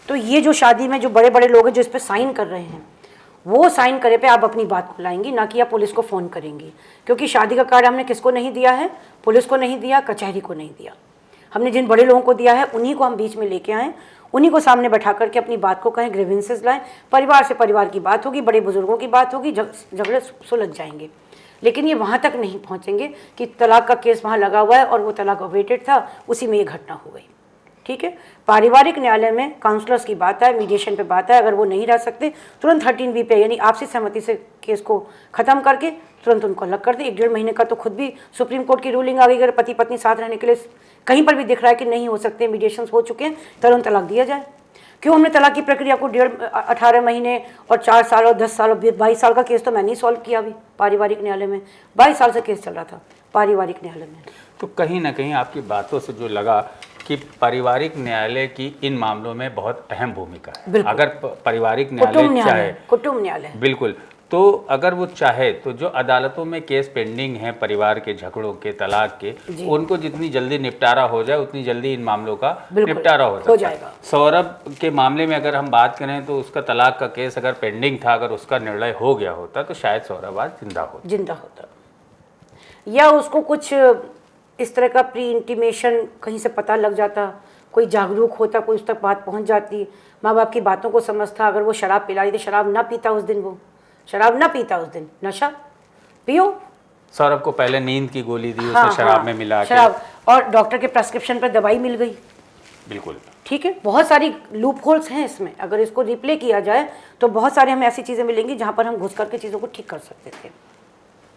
तो ये जो शादी में जो बड़े बड़े लोग हैं जो इस पर साइन कर रहे हैं, वो साइन करे पे आप अपनी बात को लाएंगी, ना कि आप पुलिस को फ़ोन करेंगी। क्योंकि शादी का कार्ड हमने किसको नहीं दिया है, पुलिस को नहीं दिया, कचहरी को नहीं दिया। हमने जिन बड़े लोगों को दिया है उन्हीं को हम बीच में लेके आएँ, उन्हीं को सामने बैठा करके अपनी बात को कहें, ग्रीवेंसेस लाएं, परिवार से परिवार की बात होगी, बड़े बुजुर्गों की बात होगी, झगड़े सुलझ जाएंगे। लेकिन ये वहाँ तक नहीं पहुँचेंगे कि तलाक का केस वहाँ लगा हुआ है और वो तलाक अवेटेड था, उसी में ये घटना हो गई। ठीक है, पारिवारिक न्यायालय में काउंसलर्स की बात है, मीडिएशन पे बात है। अगर वो नहीं रह सकते, तुरंत 13B पे यानी आपसी सहमति से केस को ख़त्म करके तुरंत उनको अलग कर दे। 1-1.5 महीने का तो खुद भी सुप्रीम कोर्ट की रूलिंग आ गई, अगर पति पत्नी साथ रहने के लिए कहीं पर भी दिख रहा है कि नहीं हो सकते, मीडिएशंस हो चुके हैं, तुरंत तलाक दिया जाए। क्यों हमने तलाक की प्रक्रिया को 18 महीने और 4 साल और 10 साल और 22 साल का केस तो मैंने ही सॉल्व किया अभी पारिवारिक न्यायालय में। 22 साल से केस चल रहा था पारिवारिक न्यायालय में। तो कहीं ना कहीं आपकी बातों से जो लगा कि पारिवारिक न्यायालय की इन मामलों में बहुत अहम भूमिका है। अगर पारिवारिक न्यायालय चाहे, कुटुंब न्यायालय, बिल्कुल, तो अगर वो चाहे तो जो अदालतों में केस पेंडिंग हैं परिवार के झगड़ों के, तलाक के, उनको जितनी जल्दी निपटारा हो जाए उतनी जल्दी इन मामलों का निपटारा हो जाएगा। सौरभ के मामले में अगर हम बात करें तो उसका तलाक का केस अगर पेंडिंग था, अगर उसका निर्णय हो गया होता तो शायद सौरभ आज जिंदा होता, या उसको कुछ इस तरह का प्री इंटीमेशन कहीं से पता लग जाता, कोई जागरूक होता, कोई उस तक बात पहुंच जाती, माँ बाप की बातों को समझता। अगर वो शराब पिला रही थी, शराब ना पीता उस दिन, वो शराब ना पीता उस दिन, नशा पियो। सौरभ को पहले नींद की गोली दी, उसने शराब में मिला के, शराब, और डॉक्टर के प्रेस्क्रिप्शन पर दवाई मिल गई। बिल्कुल, ठीक है, बहुत सारी लूप होल्स हैं इसमें। अगर इसको रिप्ले किया जाए तो बहुत सारी हमें ऐसी चीज़ें मिलेंगी जहाँ पर हम घुस करके चीज़ों को ठीक कर सकते थे।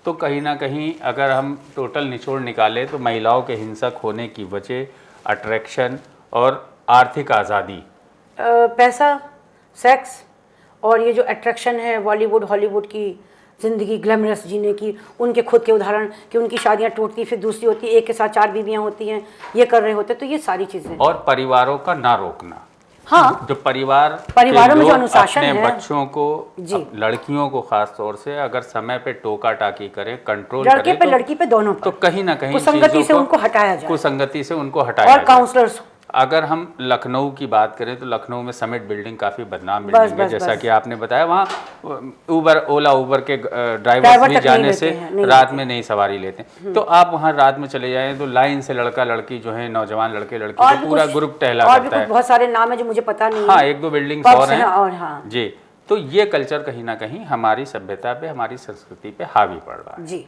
तो कहीं ना कहीं अगर हम टोटल निचोड़ निकालें तो महिलाओं के हिंसक होने की वजह अट्रैक्शन और आर्थिक आज़ादी, पैसा, सेक्स, और ये जो अट्रैक्शन है बॉलीवुड हॉलीवुड की ज़िंदगी ग्लैमरस जीने की, उनके खुद के उदाहरण कि उनकी शादियां टूटती फिर दूसरी होती है, एक के साथ 4 बीवियां होती हैं, ये कर रहे होते, तो ये सारी चीज़ें। और परिवारों का ना रोकना। हाँ, जो परिवारों में जो अनुशासन अपने है, बच्चों को, लड़कियों को खास तौर से अगर समय पे टोका टाकी करें, कंट्रोल लड़के करें पे लड़की पे दोनों पर, तो कहीं ना कहीं कुसंगति से उनको हटाया जाए, कुसंगति से उनको हटाया और काउंसलर्स अगर हम लखनऊ की बात करें तो लखनऊ में समिट बिल्डिंग काफ़ी बदनाम बिल्डिंग है, जैसा कि आपने बताया। वहाँ ओला उबर के ड्राइवर्स भी जाने से रात में नहीं सवारी लेते। तो आप वहाँ रात में चले जाएं तो लाइन से लड़का लड़की जो है, नौजवान लड़के लड़की, तो पूरा ग्रुप टहला करता है। बहुत सारे नाम है जो मुझे पता नहीं। हाँ, एक दो बिल्डिंग और हैं जी। तो ये कल्चर कहीं ना कहीं हमारी सभ्यता पे, हमारी संस्कृति पे हावी पड़ रहा है जी।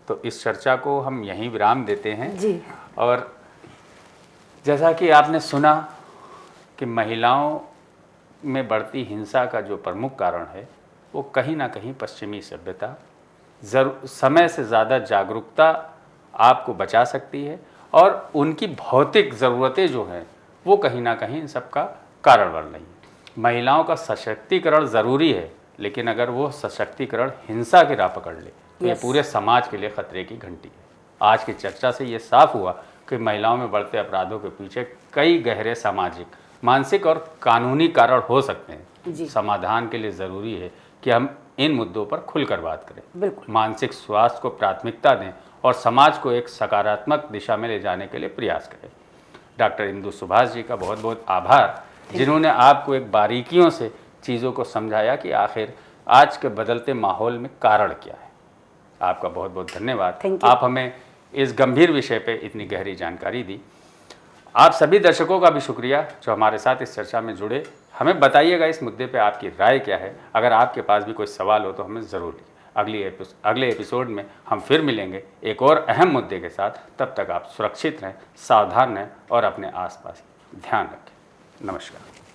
तो इस चर्चा को हम यहीं विराम देते हैं जी। और जैसा कि आपने सुना कि महिलाओं में बढ़ती हिंसा का जो प्रमुख कारण है वो कहीं ना कहीं पश्चिमी सभ्यता, समय से ज़्यादा जागरूकता आपको बचा सकती है और उनकी भौतिक ज़रूरतें जो हैं वो कहीं ना कहीं इन सब का कारण बन रही हैं। महिलाओं का सशक्तिकरण ज़रूरी है, लेकिन अगर वो सशक्तिकरण हिंसा की राह पकड़ ले तो ये पूरे समाज के लिए खतरे की घंटी है। आज की चर्चा से ये साफ हुआ कि महिलाओं में बढ़ते अपराधों के पीछे कई गहरे सामाजिक, मानसिक और कानूनी कारण हो सकते हैं। समाधान के लिए ज़रूरी है कि हम इन मुद्दों पर खुलकर बात करें, मानसिक स्वास्थ्य को प्राथमिकता दें और समाज को एक सकारात्मक दिशा में ले जाने के लिए प्रयास करें। डॉक्टर इंदु सुभाष जी का बहुत बहुत आभार, जिन्होंने आपको एक बारीकियों से चीज़ों को समझाया कि आखिर आज के बदलते माहौल में कारण क्या है। आपका बहुत बहुत धन्यवाद। आप हमें इस गंभीर विषय पे इतनी गहरी जानकारी दी। आप सभी दर्शकों का भी शुक्रिया जो हमारे साथ इस चर्चा में जुड़े। हमें बताइएगा इस मुद्दे पे आपकी राय क्या है। अगर आपके पास भी कोई सवाल हो तो हमें ज़रूर लिखिए। अगले एपिसोड में हम फिर मिलेंगे एक और अहम मुद्दे के साथ। तब तक आप सुरक्षित रहें, सावधान रहें और अपने आसपास ध्यान रखें। नमस्कार।